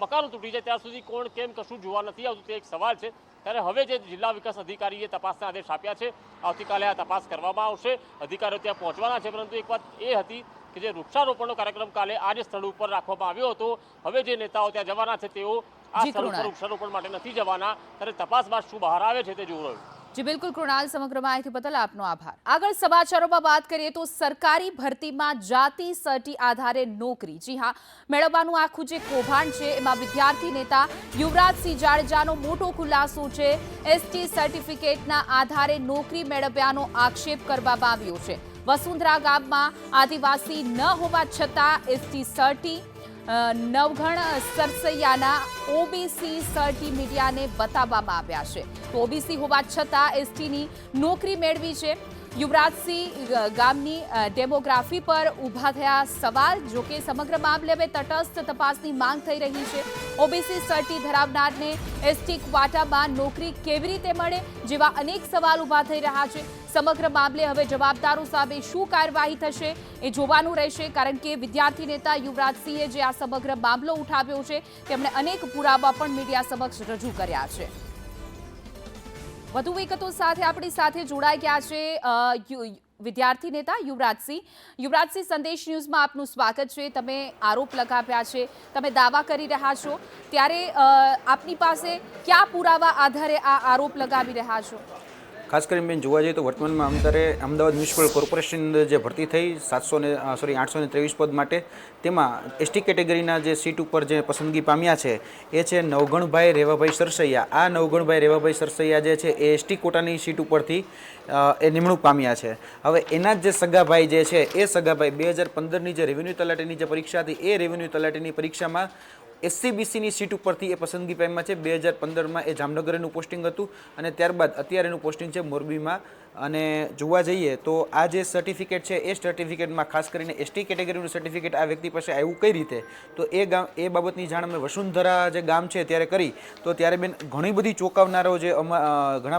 મકાનો તૂટી જાય ત્યાં સુધી કોણ કેમ કશું જોવા નથી આવતું, તે એક સવાલ છે. ત્યારે હવે જે જિલ્લા વિકાસ અધિકારીએ તપાસના આદેશ આપ્યા છે, આવતીકાલે આ તપાસ કરવામાં આવશે. અધિકારીઓ ત્યાં પહોંચવાના છે. પરંતુ એક વાત એ હતી કે જે વૃક્ષારોપણનો કાર્યક્રમ કાલે આ જ સ્થળ ઉપર રાખવામાં આવ્યો હતો, હવે જે નેતાઓ ત્યાં જવાના છે તેઓ આ સ્થળ ઉપર વૃક્ષારોપણ માટે નથી જવાના. ત્યારે તપાસ બાદ શું બહાર આવે છે તે જોવું રહ્યું. જી બિલકુલ કૃણાલ, સમગ્ર માહિતી બદલ આપનો આભાર. આગળ સમાચારોમાં વાત કરીએ તો સરકારી ભરતીમાં જાતિ સર્ટી આધારે નોકરી, જી હા, મેળવવાનું આખું જે કૌભાંડ છે એમાં વિદ્યાર્થી નેતા યુવરાજસિંહ જાડેજાનો મોટો ખુલાસો છે. એસટી સર્ટિફિકેટના આધારે નોકરી મેળવ્યાનો આક્ષેપ કરવામાં આવ્યો છે. વસુંધરા ગામમાં આદિવાસી ન હોવા છતાં એસટી સર્ટી, નવઘણ સરસૈયાના ઓબીસી સર્ટી મીડિયાને બતાવવામાં આવ્યા છે. તો ઓબીસી હોવા છતાં એસટીની નોકરી મેળવી છે. યુવરાજસિંહ ગામની ડેમોગ્રાફી પર ઊભા થયા સવાલ. જો કે સમગ્ર મામલે હવે તટસ્થ તપાસની માંગ થઈ રહી છે. ઓબીસી સર્ટી ધરાવનારને એસટી ક્વાટામાં નોકરી કેવી રીતે મળે જેવા અનેક સવાલ ઊભા થઈ રહ્યા છે. સમગ્ર મામલે હવે જવાબદારો સામે શું કાર્યવાહી થશે એ જોવાનું રહેશે. કારણ કે વિદ્યાર્થી નેતા યુવરાજસિંહે જે આ સમગ્ર મામલો ઉઠાવ્યો છે તેમણે અનેક પુરાવા પણ મીડિયા સમક્ષ રજૂ કર્યા છે. વધુ વિગતો સાથે આપણી સાથે જોડાઈ ગયા છે વિદ્યાર્થી નેતા યુવરાજસિંહ. યુવરાજસિંહ, સંદેશ ન્યૂઝમાં આપનું સ્વાગત છે. તમે આરોપ લગાવ્યા છે, તમે દાવા કરી રહ્યા છો, ત્યારે આપની પાસે કયા પુરાવા આધારે આ આરોપ લગાવી રહ્યા છો? ખાસ કરીને બેન જોવા જઈએ તો વર્તમાનમાં અમદાવાદ મ્યુનિસિપલ કોર્પોરેશનની અંદર જે ભરતી થઈ 823 પદ માટે, તેમાં એસટી કેટેગરીના જે સીટ ઉપર જે પસંદગી પામ્યા છે એ છે નવગણભાઈ રેવાભાઈ સરસૈયા. આ નવગણભાઈ રેવાભાઈ સરસૈયા જે છે એ એસટી કોટાની સીટ ઉપરથી એ નિમણૂક પામ્યા છે. હવે એના જ જે સગાભાઈ જે છે એ સગાભાઈ 2015ની જે રેવન્યુ તલાટીની જે પરીક્ષા હતી એ રેવન્યુ તલાટીની પરીક્ષામાં એસસીબીસીની સીટ ઉપરથી એ પસંદગી પામ્યા છે. 2015માં એ જામનગર એનું પોસ્ટિંગ હતું અને ત્યારબાદ અત્યારે એનું પોસ્ટિંગ છે મોરબીમાં. અને જોવા જઈએ તો આ જે સર્ટિફિકેટ છે એ સર્ટિફિકેટમાં ખાસ કરીને એસટી કેટેગરીનું સર્ટિફિકેટ આ વ્યક્તિ પાસે આવ્યું કઈ રીતે, તો એ બાબતની જાણ અમે વસુંધરા જે ગામ છે ત્યારે કરી. તો ત્યારે બેન ઘણા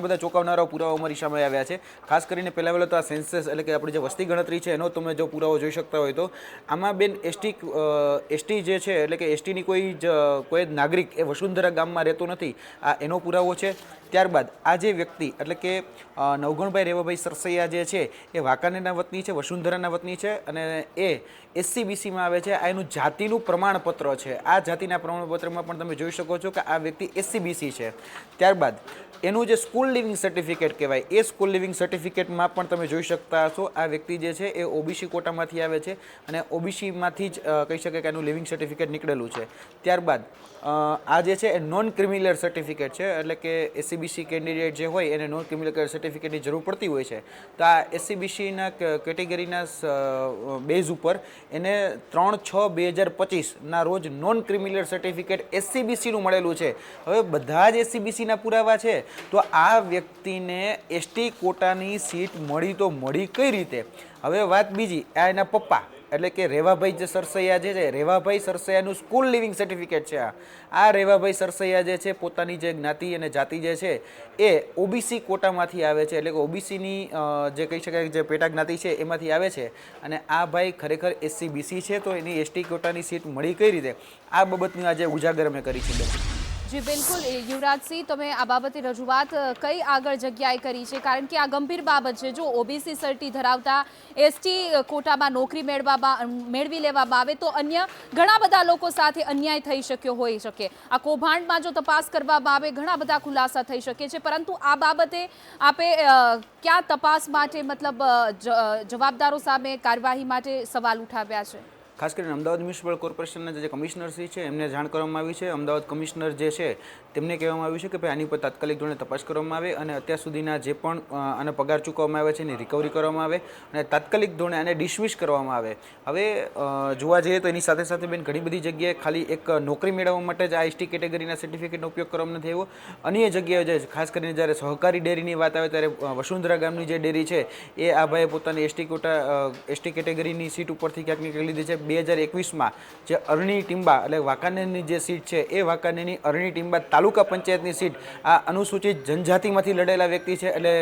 બધા ચોંકાવનારાઓ પુરાવા અમારી સામે આવ્યા છે. ખાસ કરીને પહેલાં વહેલો તો આ સેન્સસ એટલે કે આપણી જે વસ્તી ગણતરી છે એનો તમે જો પુરાવો જોઈ શકતા હોય તો આમાં બેન એસટી જે છે એટલે કે એસટીની કોઈ નાગરિક એ વસુંધરા ગામમાં રહેતો નથી, આ એનો પુરાવો છે. ત્યારબાદ આ જે વ્યક્તિ એટલે કે નવગણભાઈ રેવાભાઈ સરસૈયા જે છે એ વાંકાનેરના વતની છે, વસુંધરાના વતની છે અને એ એસસીબીસીમાં આવે છે. આ એનું જાતિનું પ્રમાણપત્ર છે. આ જાતિના પ્રમાણપત્રમાં પણ તમે જોઈ શકો છો કે આ વ્યક્તિ એસસીબીસી છે. ત્યારબાદ એનું જે સ્કૂલ લિવિંગ સર્ટિફિકેટ કહેવાય એ સ્કૂલ લિવિંગ સર્ટિફિકેટમાં પણ તમે જોઈ શકતા હશો આ વ્યક્તિ જે છે એ ઓબીસી કોટામાંથી આવે છે અને ઓબીસીમાંથી જ કહી શકાય કે એનું લિવિંગ સર્ટિફિકેટ નીકળેલું છે. ત્યારબાદ આ જે છે એ નોન ક્રિમિનલ સર્ટિફિકેટ છે, એટલે કે એસસીબીસી કેન્ડિડેટ જે હોય એને નોન ક્રિમિનલ સર્ટિફિકેટની જરૂર પડતી હોય છે. તો આ એસસીબીસીના કેટેગરીના બેઝ ઉપર એને 3/6/2025ના રોજ નોન ક્રિમિનલ સર્ટિફિકેટ એસસીબીસીનું મળેલું છે. હવે બધા જ એસસીબીસીના પુરાવા છે તો આ વ્યક્તિને એસટી કોટાની સીટ મળી તો મળી કઈ રીતે? હવે વાત બીજી, આ એના પપ્પા એટલે કે રેવાભાઈ જે સરસૈયા જે છે, રેવાભાઈ સરસૈયાનું સ્કૂલ લિવિંગ સર્ટિફિકેટ છે. આ રેવાભાઈ સરસૈયા જે છે પોતાની જે જ્ઞાતિ અને જાતિ જે છે એ ઓબીસી કોટામાંથી આવે છે, એટલે કે ઓબીસીની જે કહી શકાય જે પેટા જ્ઞાતિ છે એમાંથી આવે છે. અને આ ભાઈ ખરેખર એસસીબીસી છે તો એની એસટી કોટાની સીટ મળી કઈ રીતે? આ બાબતની આજે ઉજાગર અમે કરી છે. જી બિલકુલ યુવરાજસિંહ, તમે આ બાબતે રજૂઆત કઈ આગળ જગ્યાએ કરી છે? કારણ કે આ ગંભીર બાબત છે. જો ઓબીસી સર્ટી ધરાવતા એસટી કોટામાં નોકરી મેળવી લેવામાં આવે તો અન્ય ઘણા બધા લોકો સાથે અન્યાય થઈ શક્યો હોઈ શકે. આ કૌભાંડમાં જો તપાસ કરવામાં આવે ઘણા બધા ખુલાસા થઈ શકે છે. પરંતુ આ બાબતે આપે ક્યાં તપાસ માટે મતલબ જવાબદારો સામે કાર્યવાહી માટે સવાલ ઉઠાવ્યા છે? ખાસ કરીને અમદાવાદ મ્યુનિસિપલ કોર્પોરેશનના જે કમિશનરશ્રી છે એમને જાણ કરવામાં આવી છે. અમદાવાદ કમિશનર જે છે તેમને કહેવામાં આવ્યું છે કે ભાઈ આની પર તાત્કાલિક ધોરણે તપાસ કરવામાં આવે અને અત્યાર સુધીના જે પણ આને પગાર ચૂકવવામાં આવે છે એની રિકવરી કરવામાં આવે અને તાત્કાલિક ધોરણે આને ડિસમિસ કરવામાં આવે. હવે જોવા જઈએ તો એની સાથે સાથે બેન ઘણી બધી જગ્યાએ ખાલી એક નોકરી મેળવવા માટે જ આ એસટી કેટેગરીના સર્ટિફિકેટનો ઉપયોગ કરવામાં નથી આવ્યો. અન્ય જગ્યાએ જે ખાસ કરીને જ્યારે સહકારી ડેરીની વાત આવે ત્યારે વસુંધરા ગામની જે ડેરી છે એ આ ભાઈએ પોતાની એસટી કેટેગરીની સીટ ઉપરથી ક્યાંક ને ક્યાંક લીધી છે. 2021માં જે અરણી ટીંબા એટલે વાંકાનેરની જે સીટ છે એ વાંકાનેરની અરણી ટીંબા તાલુકા પંચાયતની સીટ આ અનુસૂચિત જનજાતિમાંથી લડેલા વ્યક્તિ છે. એટલે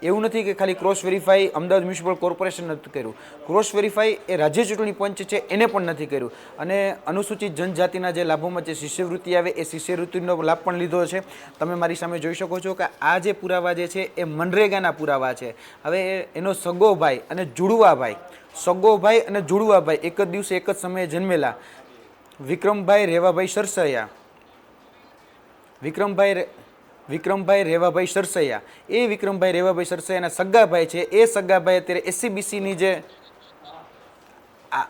એવું નથી કે ખાલી cross verify Ahmedabad municipal corporation નથી કર્યું, ક્રોસ વેરીફાઈ એ રાજ્ય ચૂંટણી પંચ છે એને પણ નથી કર્યું. અને અનુસૂચિત જનજાતિના જે લાભોમાં જે શિષ્યવૃત્તિ આવે એ શિષ્યવૃત્તિનો લાભ પણ લીધો છે. તમે મારી સામે જોઈ શકો છો કે આ જે પુરાવા જે છે એ મનરેગાના પુરાવા છે. હવે એનો સગો ભાઈ અને જુડવા ભાઈ અને જુડવાભાઈ એક જ દિવસે એક જ સમયે જન્મેલા વિક્રમભાઈ રેવાભાઈ સરસૈયા એ વિક્રમભાઈ રેવાભાઈ સરસૈયાના સગાભાઈ છે. એ સગાભાઈ અત્યારે એસસીબીસીની જે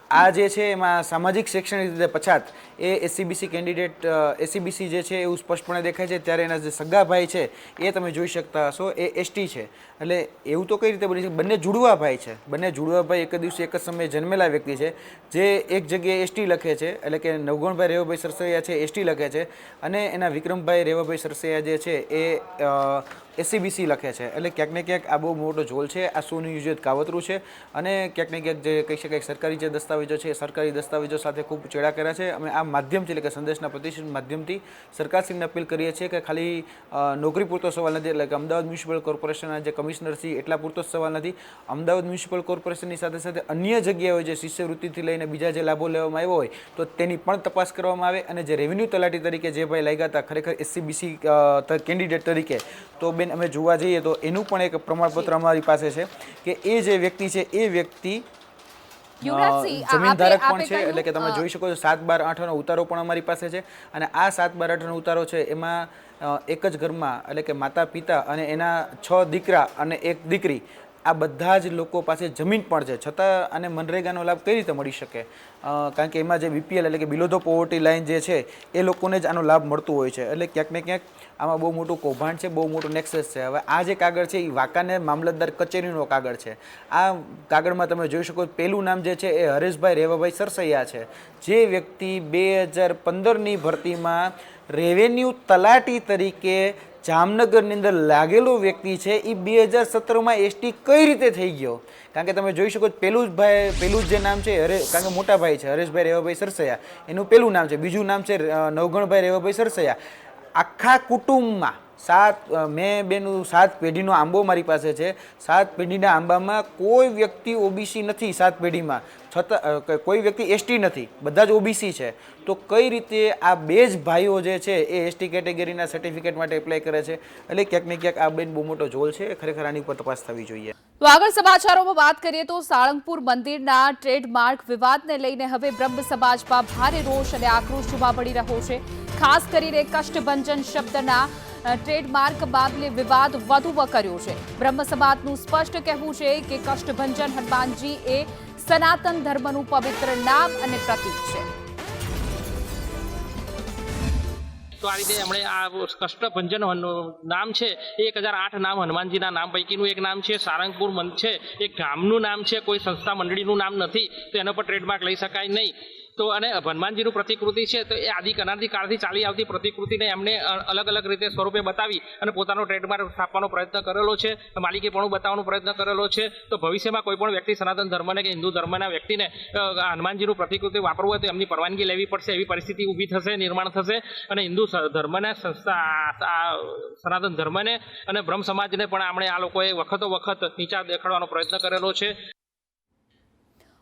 આ જે છે એમાં સામાજિક શૈક્ષણિક રીતે પછાત એ એસસીબીસી કેન્ડિડેટ એસસીબીસી જે છે એવું સ્પષ્ટપણે દેખાય છે. ત્યારે એના જે સગાભાઈ છે એ તમે જોઈ શકતા હશો એ એસટી છે. એટલે એવું તો કઈ રીતે બની શકે? બંને જુડવા ભાઈ છે. બંને જુડવા ભાઈ એક જ દિવસે એક જ સમયે જન્મેલા વ્યક્તિ છે જે એક જગ્યાએ એસટી લખે છે એટલે કે નવગણભાઈ રેવાભાઈ સરસૈયા છે એસટી લખે છે અને એના વિક્રમભાઈ રેવાભાઈ સરસૈયા જે છે એ એસસીબીસી લખે છે. એટલે ક્યાંક ને ક્યાંક આ બહુ મોટો ઝોલ છે, આ સુનિયોજિત કાવતરું છે અને ક્યાંક ને ક્યાંક જે કહી શકાય સરકારી જે દસ્તાવેજો છે એ સરકારી દસ્તાવેજો સાથે ખૂબ ચેડા કર્યા છે. અમે આ માધ્યમથી એટલે કે સંદેશના પ્રતિષ્ઠિત માધ્યમથી સરકારશ્રીને અપીલ કરીએ છીએ કે ખાલી નોકરી પૂરતો સવાલ નથી. એટલે કે અમદાવાદ મ્યુનિસિપલ કોર્પોરેશનના જે કમિશનરશ્રી એટલા પૂરતો જ સવાલ નથી. અમદાવાદ મ્યુનિસિપલ કોર્પોરેશનની સાથે સાથે અન્ય જગ્યાએ જે શિષ્યવૃત્તિથી લઈને બીજા જે લાભો લેવામાં આવ્યો હોય તો તેની પણ તપાસ કરવામાં આવે. અને જે રેવન્યુ તલાટી તરીકે જે ભાઈ લાગ્યા હતા ખરેખર એસસીબીસી કેન્ડિડેટ તરીકે, તો બેન અમે જોવા જઈએ તો એનું પણ એક પ્રમાણપત્ર અમારી પાસે છે કે એ જે વ્યક્તિ છે એ વ્યક્તિ જમીનધારક પણ છે. એટલે કે તમે જોઈ શકો છો 7/12/8 નો ઉતારો પણ અમારી પાસે છે. અને આ 7/12/8 નો ઉતારો છે એમાં એક જ ઘરમાં એટલે કે માતા પિતા અને એના 6 દીકરા અને 1 દીકરી આ બધા જ લોકો પાસે જમીન પણ છે. છતાં આને મનરેગાનો લાભ કઈ રીતે મળી શકે? કારણ કે એમાં જે બીપીએલ એટલે કે બિલો ધ પોવર્ટી લાઇન જે છે એ લોકોને જ આનો લાભ મળતો હોય છે. એટલે ક્યાંક ને ક્યાંક આમાં બહુ મોટું કૌભાંડ છે, બહુ મોટું નેક્સસ છે. હવે આ જે કાગળ છે એ વાંકાનેર મામલતદાર કચેરીનો કાગળ છે. આ કાગળમાં તમે જોઈ શકો પહેલું નામ જે છે એ હરેશભાઈ રેવાભાઈ સરસૈયા છે. જે વ્યક્તિ 2015ની ભરતીમાં રેવન્યુ તલાટી તરીકે જામનગરની અંદર લાગેલો વ્યક્તિ છે એ 2017માં એસટી કઈ રીતે થઈ ગયો? કારણ કે તમે જોઈ શકો પેલું જ જે નામ છે કારણ કે મોટા ભાઈ છે હરેશભાઈ રેવાભાઈ સરસૈયા, એનું પેલું નામ છે. બીજું નામ છે નવગણભાઈ રેવાભાઈ સરસૈયા. આખા કુટુંબમાં 7 પેઢીનો આંબો મારી પાસે છે. 7 પેઢીના આંબામાં કોઈ વ્યક્તિ ઓબીસી નથી. 7 પેઢીમાં છતાં કોઈ વ્યક્તિ એસટી નથી, બધા જ ઓબીસી છે. તો કઈ રીતે આ બે જ ભાઈઓ જે છે એ એસટી કેટેગરીના સર્ટિફિકેટ માટે એપ્લાય કરે છે? એટલે ક્યાંક ને ક્યાંક આ બેન બહુ મોટો ઝોલ છે. ખરેખર આની ઉપર તપાસ થવી જોઈએ. તો આગળ સમાચારોમાં વાત કરીએ તો સાળંગપુર મંદિરના ટ્રેડમાર્ક વિવાદને લઈને હવે બ્રહ્મ સમાજમાં ભારે રોષ અને આક્રોશ જોવા મળી રહ્યો છે. ખાસ કરીને કષ્ટભંજન શબ્દના ટ્રેડમાર્ક મામલે વિવાદ વધુ વકર્યો છે. બ્રહ્મ સમાજનું સ્પષ્ટ કહેવું છે કે કષ્ટભંજન હનુમાનજી એ સનાતન ધર્મનું પવિત્ર નામ અને પ્રતીક છે. તો આ રીતે એમણે આ કષ્ટભંજન નામ છે એ 1008 નામ હનુમાનજીના નામ પૈકીનું એક નામ છે. સારંગપુર છે એ ગામનું નામ છે, કોઈ સંસ્થા મંડળીનું નામ નથી, તો એના પર ટ્રેડમાર્ક લઈ શકાય નહીં. તો અને હનુમાનજીનું પ્રતિકૃતિ છે તો એ આદિ અનાદિ કાળથી ચાલી આવતી પ્રતિકૃતિને એમને અલગ અલગ રીતે સ્વરૂપે બતાવી અને પોતાનો ટ્રેડમાર્ક સ્થાપવાનો પ્રયત્ન કરેલો છે, માલિકીપણું બતાવવાનો પ્રયત્ન કરેલો છે. તો ભવિષ્યમાં કોઈ પણ વ્યક્તિ સનાતન ધર્મને કે હિન્દુ ધર્મના વ્યક્તિને હનુમાનજીનું પ્રતિકૃતિ વાપરવું હોય તો એમની પરવાનગી લેવી પડશે. એવી પરિસ્થિતિ ઊભી થશે, નિર્માણ થશે. અને હિન્દુ ધર્મના સંસ્થા સનાતન ધર્મને અને બ્રહ્મ સમાજને પણ આપણે આ લોકોએ વખતો વખત નીચા દેખાડવાનો પ્રયત્ન કરેલો છે.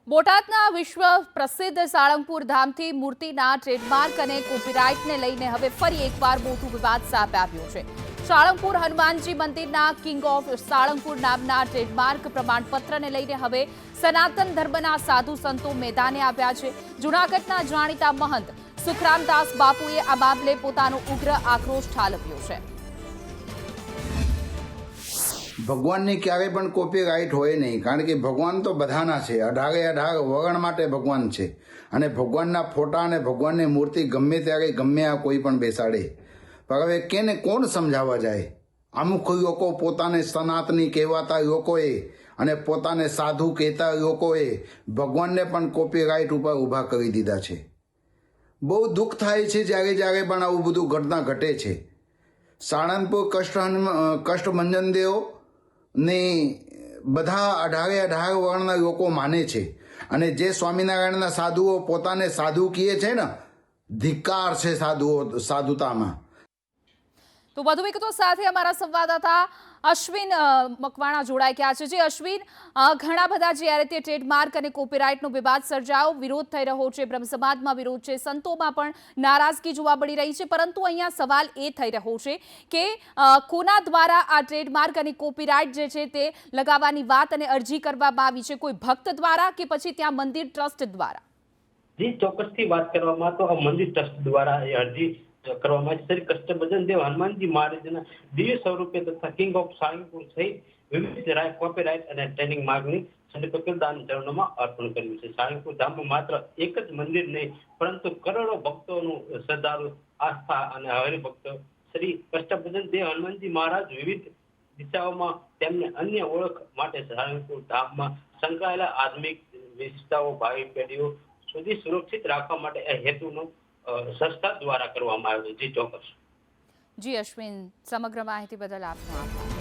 બોટાદના વિશ્વ પ્રસિદ્ધ સાળંગપુર ધામથી મૂર્તિના ટ્રેડમાર્ક અને કોપીરાઇટને લઈને હવે ફરી એકવાર મોટું વિવાદ સામે આવ્યો છે. સાળંગપુર હનુમાનજી મંદિરના કિંગ ઓફ સાળંગપુર નામના ટ્રેડમાર્ક પ્રમાણપત્રને લઈને હવે સનાતન ધર્મના સાધુ સંતો મેદાને આવ્યા છે. જૂનાગઢના જાણીતા મહંત સુખરામદાસ બાપુએ આ મામલે પોતાનો ઉગ્ર આક્રોશ ઠાલવ્યો છે. ભગવાનની ક્યારેય પણ કોપીરાઇટ હોય નહીં, કારણ કે ભગવાન તો બધાના છે. 18 વગણ માટે ભગવાન છે, અને ભગવાનના ફોટા અને ભગવાનની મૂર્તિ ગમે ત્યારે ગમે આ કોઈ પણ બેસાડે. પણ હવે કેને કોણ સમજાવવા જાય? અમુક લોકો પોતાને સનાતની કહેવાતા લોકોએ અને પોતાને સાધુ કહેતા લોકોએ ભગવાનને પણ કોપીરાઇટ ઉપર ઊભા કરી દીધા છે. બહુ દુઃખ થાય છે જ્યારે પણ આવું બધું ઘટના ઘટે છે. સાળંગપુર કષ્ટભંજન દેવ ને બધા 18 વર્ણના લોકો માને છે, અને જે સ્વામિનારાયણના સાધુઓ પોતાને સાધુ કહે છે ને, ધિક્કાર છે સાધુતામાં. તો વધુ વિગતો સાથે અમારા સંવાદદાતા અશ્વિન મકવાણા જોડાઈ ગયા છે. જે અશ્વિન, ઘણા બધા જ્યારે તે ટ્રેડમાર્ક અને કોપીરાઇટનો વિવાદ સર્જાયો, વિરોધ થઈ રહ્યો છે, બ્રહ્મ સમાજમાં વિરોધ છે, સંતોમાં પણ નારાજગી જોવા મળી રહી છે, પરંતુ અહીંયા સવાલ એ થઈ રહ્યો છે કે કોના દ્વારા આ ટ્રેડમાર્ક અને કોપીરાઇટ જે છે તે લગાવવાની વાત અને અરજી કરવામાં આવી છે? કોઈ ભક્ત દ્વારા કે પછી ત્યાં મંદિર ટ્રસ્ટ દ્વારા? જી, ચોક્કસથી વાત કરવામાં તો મંદિર ટ્રસ્ટ દ્વારા એ અરજી કરવામાં આવી. શ્રી કષ્ટભંજન દેવ હનુમાનજી મહારાજના દિવ્ય સ્વરૂપે તથા કિંગ ઓફ સાળંગપુર સહિત વિવિધ કોપીરાઇટ અને ટ્રેડિંગ માર્કની કપિલદાન ચરણોમાં અર્પણ કર્યું છે. સાળંગપુર ધામમાં માત્ર એક જ મંદિર નહીં, પરંતુ કરોડો ભક્તોનું શ્રદ્ધાળુ આસ્થા અને હરિભક્તો શ્રી કષ્ટભંજન દેવ હનુમાનજી મહારાજ વિવિધ દિશાઓમાં તેમને અન્ય ઓળખ માટે સાળંગપુર ધામમાં સંકળાયેલા આધ્યાત્મિક વિશેષતાઓ ભાવિ પેઢીઓ સુધી સુરક્ષિત રાખવા માટે આ હેતુનો સંસ્થા દ્વારા કરવામાં આવ્યો છે. ચોક્કસ. જી અશ્વિન, સમગ્ર માહિતી બદલ આપનો આભાર.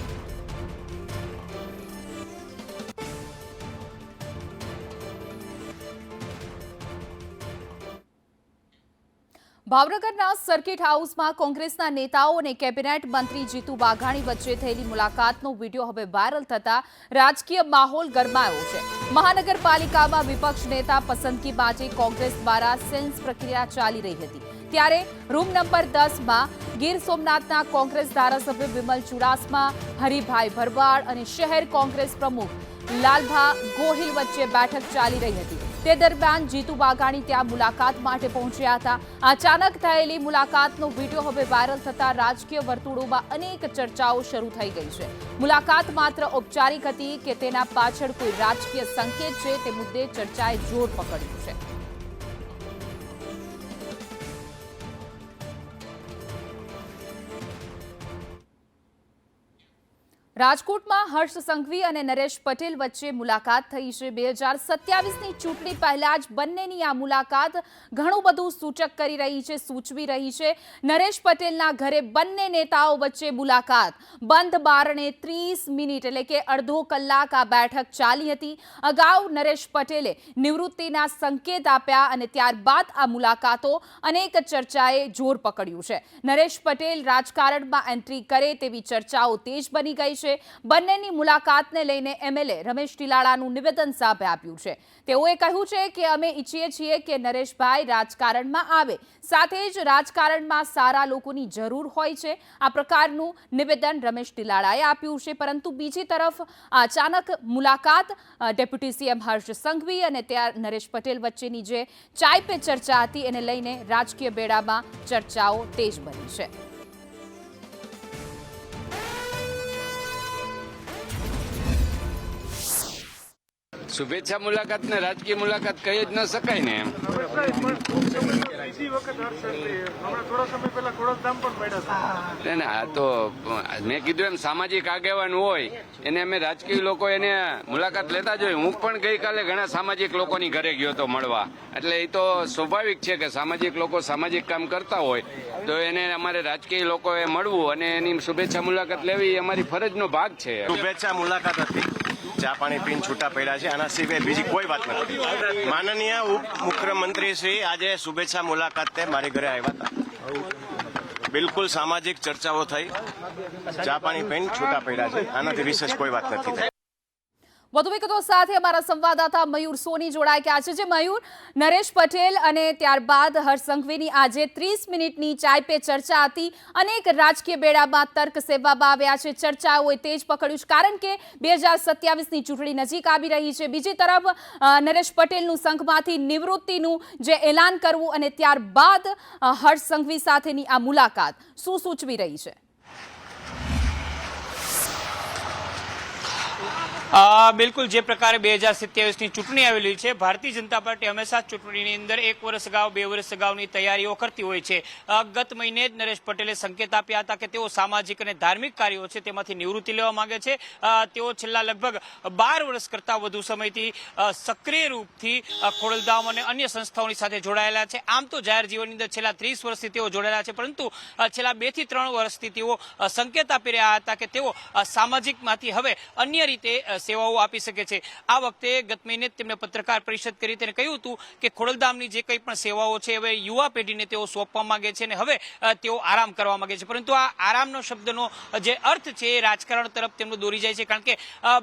ભાવનગરના સર્કિટ હાઉસમાં કોંગ્રેસના નેતાઓ અને કેબિનેટ મંત્રી જીતુ વાઘાણી વચ્ચે થયેલી મુલાકાતનો વિડીયો હવે વાયરલ થતા રાજકીય માહોલ ગરમાયો છે. મહાનગરપાલિકામાં વિપક્ષ નેતા પસંદગી માટે કોંગ્રેસ દ્વારા સેન્સ પ્રક્રિયા ચાલી રહી હતી, ત્યારે રૂમ નંબર 10માં ગીર સોમનાથના કોંગ્રેસ ધારાસભ્ય વિમલ ચુડાસમા, હરિભાઈ ભરવાડ અને શહેર કોંગ્રેસ પ્રમુખ લાલભા ગોહિલ વચ્ચે બેઠક ચાલી રહી હતી. તે દરમિયાન જીતુ વાઘાણી ત્યાં મુલાકાત માટે પહોંચ્યા હતા. અચાનક થયેલી મુલાકાતનો વિડીયો હવે વાયરલ થતા રાજકીય વર્તુળોમાં અનેક ચર્ચાઓ શરૂ થઈ ગઈ છે. મુલાકાત માત્ર ઔપચારિક હતી કે તેના પાછળ કોઈ રાજકીય સંકેત છે, તે મુદ્દે ચર્ચાએ જોર પકડ્યું છે. રાજકોટમાં હર્ષ સંઘવી અને નરેશ પટેલ વચ્ચે મુલાકાત થઈ છે. 2027ની ચૂંટણી પહેલા જ બંનેની આ મુલાકાત ઘણું બધું સૂચક કરી રહી છે, સૂચવી રહી છે. નરેશ પટેલના ઘરે બંને નેતાઓ વચ્ચે મુલાકાત, બંધ બારણે 30 મિનિટ એટલે કે અડધો કલાક આ બેઠક ચાલી હતી. અગાઉ નરેશ પટેલે નિવૃત્તિના સંકેત આપ્યા અને ત્યારબાદ આ મુલાકાતો અનેક ચર્ચાએ જોર પકડ્યું છે. નરેશ પટેલ રાજકારણમાં એન્ટ્રી કરે તેવી ચર્ચાઓ તેજ બની ગઈ છે. બંનેની મુલાકાતને લઈને એમએલએ રમેશ ટીલાળાનું નિવેદન સામે આવ્યું છે. તેઓએ કહ્યું છે કે અમે ઈચ્છીએ છીએ કે નરેશભાઈ રાજકારણમાં આવે, સાથે જ રાજકારણમાં સારા લોકોની જરૂર હોય છે. આ પ્રકારનું નિવેદન રમેશ ટીલાળાએ આપ્યું છે. પરંતુ બીજી તરફ અચાનક મુલાકાત ડેપ્યુટી સીએમ હર્ષ સંઘવી અને ત્યાં નરેશ પટેલ વચ્ચેની જે ચાય પે ચર્ચા હતી એને લઈને રાજકીય બેડામાં ચર્ચાઓ તેજ બની છે. શુભેચ્છા મુલાકાત ને રાજકીય મુલાકાત કહી જ ન શકાય ને. એમ આ તો મેં કીધું એમ સામાજિક આગેવાન હોય એને અમે રાજકીય લોકો એને મુલાકાત લેતા જ હોય. હું પણ ગઈકાલે ઘણા સામાજિક લોકોની ઘરે ગયો તો મળવા, એટલે એ તો સ્વાભાવિક છે કે સામાજિક લોકો સામાજિક કામ કરતા હોય તો એને અમારે રાજકીય લોકોએ મળવું અને એની શુભેચ્છા મુલાકાત લેવી અમારી ફરજનો ભાગ છે. શુભેચ્છા મુલાકાત હતી, ચા પાણી પીને છૂટા પડ્યા છે, આના સિવાય બીજી કોઈ વાત નથી. માનનીય ઉપમુખ્યમંત્રી શ્રી આજે શુભેચ્છા મુલાકાતે મારી ઘરે આવ્યા હતા. બિલકુલ સામાજિક ચર્ચાઓ થઈ, ચા પાણી પીને છૂટા પડ્યા છે, આનાથી વિશેષ કોઈ વાત નથી થઈ. વધુ વિગતો સાથે અમારા સંવાદદાતા મયુર સોની જોડાઈ ગયા છે. જે મયુર, નરેશ પટેલ અને ત્યારબાદ હર્ષ સંઘવીની આજે 30 મિનિટની ચાય પે ચર્ચા હતી. અનેક રાજકીય બેડામાં તર્ક સેવવામાં આવ્યા છે. ચર્ચાઓએ તેજ પકડ્યું છે કારણ કે 2027ની ચૂંટણી નજીક આવી રહી છે. બીજી તરફ નરેશ પટેલનું સંઘમાંથી નિવૃત્તિનું જે એલાન કરવું અને ત્યારબાદ હર્ષ સંઘવી સાથેની આ મુલાકાત શું સૂચવી રહી છે? બિલકુલ જે પ્રકારે 2027ની ચૂંટણી આવેલી છે, ભારતીય જનતા પાર્ટી હંમેશા ચૂંટણીની અંદર 1 વર્ષ અગાઉ 2 વર્ષ અગાઉની તૈયારીઓ કરતી હોય છે. ગત મહિને જ નરેશ પટેલે સંકેત આપ્યા હતા કે તેઓ સામાજિક અને ધાર્મિક કાર્યો છે તેમાંથી નિવૃત્તિ લેવા માંગે છે. તેઓ છેલ્લા લગભગ 12 વર્ષ કરતાં વધુ સમયથી સક્રિય રૂપથી ખોડલધામ અને અન્ય સંસ્થાઓની સાથે જોડાયેલા છે. આમ તો જાહેર જીવનની અંદર છેલ્લા 30 વર્ષથી તેઓ જોડાયેલા છે, પરંતુ છેલ્લા 2 થી 3 વર્ષથી તેઓ સંકેત આપી રહ્યા હતા કે તેઓ સામાજિકમાંથી હવે અન્ય રીતે સેવાઓ આપી શકે છે. આ વખતે ગત મહિને તેમને પત્રકાર પરિષદ કરી તેને કહ્યું હતું કે ખોડલધામની જે કંઈ પણ સેવાઓ છે હવે યુવા પેઢીને તેઓ સોંપવા માંગે છે અને હવે તેઓ આરામ કરવા માંગે છે. પરંતુ આ આરામનો શબ્દનો જે અર્થ છે એ રાજકારણ તરફ તેમનો દોરી જાય છે, કારણ કે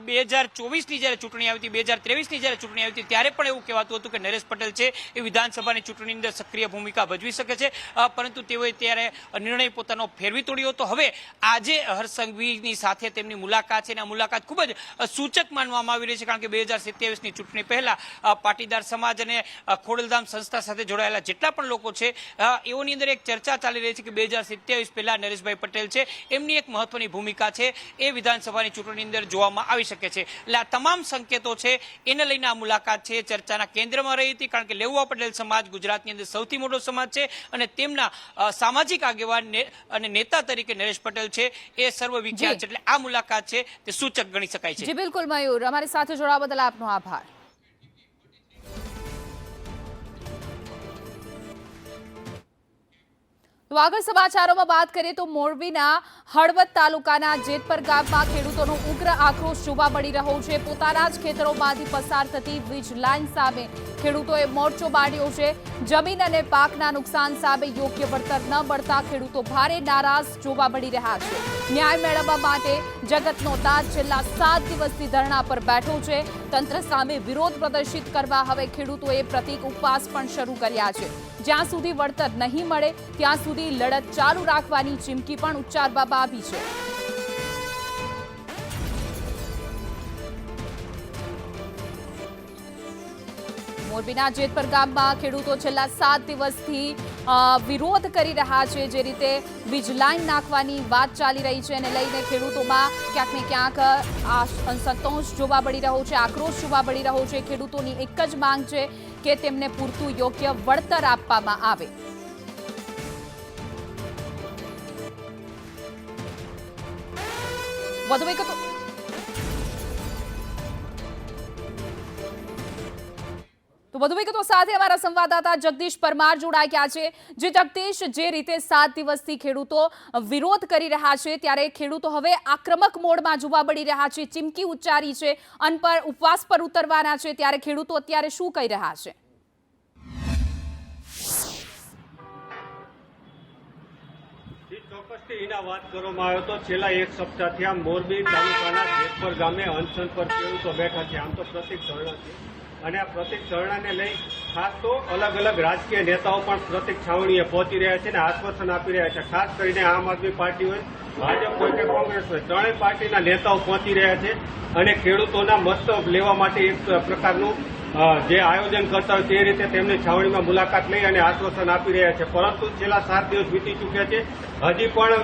2024ની જ્યારે ચૂંટણી આવી હતી, 2023ની જ્યારે ચૂંટણી આવી હતી, ત્યારે પણ એવું કહેવાતું હતું કે નરેશ પટેલ છે એ વિધાનસભાની ચૂંટણીની અંદર સક્રિય ભૂમિકા ભજવી શકે છે, પરંતુ તેઓએ ત્યારે નિર્ણય પોતાનો ફેરવી તોડ્યો હતો. હવે આજે હર્ષ સંઘવીની સાથે તેમની મુલાકાત છે અને આ મુલાકાત ખૂબ જ સૂચક માનવામાં આવી રહી છે, કારણ કે 2027ની ચૂંટણી પહેલા પાટીદાર સમાજ અને ખોડલધામ સંસ્થા સાથે જોડાયેલા જેટલા પણ લોકો છે એઓની અંદર એક ચર્ચા ચાલી રહી છે કે 2027 પહેલા નરેશભાઈ પટેલ છે એમની એક મહત્વની ભૂમિકા છે એ વિધાનસભાની ચૂંટણીની અંદર જોવામાં આવી શકે છે. એટલે આ તમામ સંકેતો છે એને લઈને આ મુલાકાત છે ચર્ચાના કેન્દ્રમાં રહી હતી, કારણ કે લેઉવા પટેલ સમાજ ગુજરાતની અંદર સૌથી મોટો સમાજ છે અને તેમના સામાજિક આગેવાન અને નેતા તરીકે નરેશ પટેલ છે એ સર્વવિખ્યાત છે. એટલે આ મુલાકાત છે તે સૂચક ગણી શકાય છે. જી બિલકુલ મયુર, અમારી સાથે જોડાવા બદલ આપનો આભાર. તો આગળ સમાચારોમાં વાત કરીએ તો મોરબીના હળવદ તાલુકાના જેતપર ગામમાં ખેડૂતોનો ઉગ્ર આક્રોશ જોવા મળી રહ્યો છે. પોતાના જ ખેતરોમાંથી પસાર થતી વીજ લાઇન સામે ખેડૂતોએ મોરચો બાંધ્યો છે. જમીન અને પાકના નુકસાન સામે યોગ્ય વળતર ન મળતા ખેડૂતો ભારે નારાજ જોવા મળી રહ્યા છે. ન્યાય મેળવવા માટે જગતનો તાત છેલ્લા 7 દિવસથી ધરણા પર બેઠો છે. તંત્ર સામે વિરોધ પ્રદર્શિત કરવા હવે ખેડૂતોએ પ્રતિક ઉપવાસ પણ શરૂ કર્યા છે. જ્યાં સુધી વળતર નહીં મળે ત્યાં સુધી લડત ચાલુ રાખવાની ચીમકી પણ ઉચ્ચારવામાં આવી છે. મોરબીના જેતપર ગામમાં ખેડૂતો છેલ્લા 7 દિવસથી વિરોધ કરી રહ્યા છે. જે રીતે વીજ લાઇન નાખવાની વાત ચાલી રહી છે એને લઈને ખેડૂતોમાં ક્યાંક ને ક્યાંક અસંતોષ જોવા મળી રહ્યો છે, આક્રોશ જોવા મળી રહ્યો છે. ખેડૂતોની એક જ માંગ છે કે તેમને પૂરતું યોગ્ય વળતર આપવામાં આવે. વધુ વિગતો વધુ વિગતો સાથે અમારા સંવાદદાતા જગદીશ પરમાર જોડાઈ ગયા છે. જે જગદીશ, જે રીતે 7 દિવસથી ખેડૂતો વિરોધ કરી રહ્યા છે ત્યારે ખેડૂતો હવે આક્રમક મોડમાં જોવા મળી રહ્યા છે, ચીમકી ઉચ્ચારી છે, ઉપવાસ પર ઉતરવાના છે, ત્યારે ખેડૂતો અત્યારે શું કહી રહ્યા છે? ચોક્કસથી એના વાત કરવામાં આવ્યો તો છેલ્લા 1 સપ્તાહથી આ મોરબી તાલુકાના જેતપર ગામે અનશન પર ખેડૂતો બેઠા છે. આમ તો પ્રતિક ધરણા છે અને આ પ્રતિક ધરણાને લઈ ખાસ તો અલગ અલગ રાજકીય નેતાઓ પણ પ્રતિક છાવણીએ પહોંચી રહ્યા છે અને આશ્વાસન આપી રહ્યા છે. ખાસ કરીને આમ આદમી પાર્ટી હોય, ભાજપ હોય કે કોંગ્રેસ હોય, ત્રણેય પાર્ટીના નેતાઓ પહોંચી રહ્યા છે અને ખેડૂતોના મત લેવા માટે એક પ્રકારનું જે આયોજન કરતા હોય તે રીતે તેમની છાવણીમાં મુલાકાત લઈ અને આશ્વાસન આપી રહ્યા છે. પરંતુ છેલ્લા 7 દિવસ વીતી ચૂક્યા છે, હજી પણ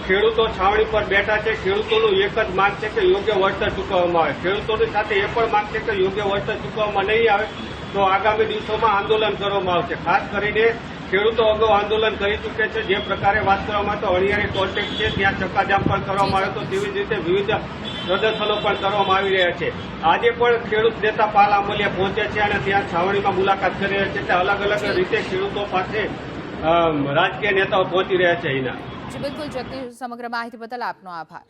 ખેડૂતો છાવણી પર બેઠા છે. ખેડૂતોનું એક જ માંગ છે કે યોગ્ય વળતર ચૂકવવામાં આવે. ખેડૂતોની સાથે એ પણ માંગ છે કે યોગ્ય વળતર ચૂકવવામાં નહીં આવે તો આગામી દિવસોમાં આંદોલન કરવામાં આવશે. ખાસ કરીને ખેડૂતો અગાઉ આંદોલન કરી ચૂક્યા છે. જે પ્રકારે વાત કરવામાં તો અણિયારી ટોલટેક્સ છે ત્યાં ચક્કાજામ પણ કરવામાં આવ્યો તો તેવી જ રીતે વિવિધ પ્રદર્શનો પણ કરવામાં આવી રહ્યા છે. આજે પણ ખેડૂત નેતા પાલ આંબલિયા પહોંચ્યા છે અને ત્યાં છાવણીમાં મુલાકાત કરી રહ્યા છે. ત્યાં અલગ અલગ રીતે ખેડૂતો પાસે રાજકીય નેતાઓ પહોંચી રહ્યા છે. એના બિલકુલ જગદીશ, સમગ્ર માહિતી બદલ આપનો આભાર.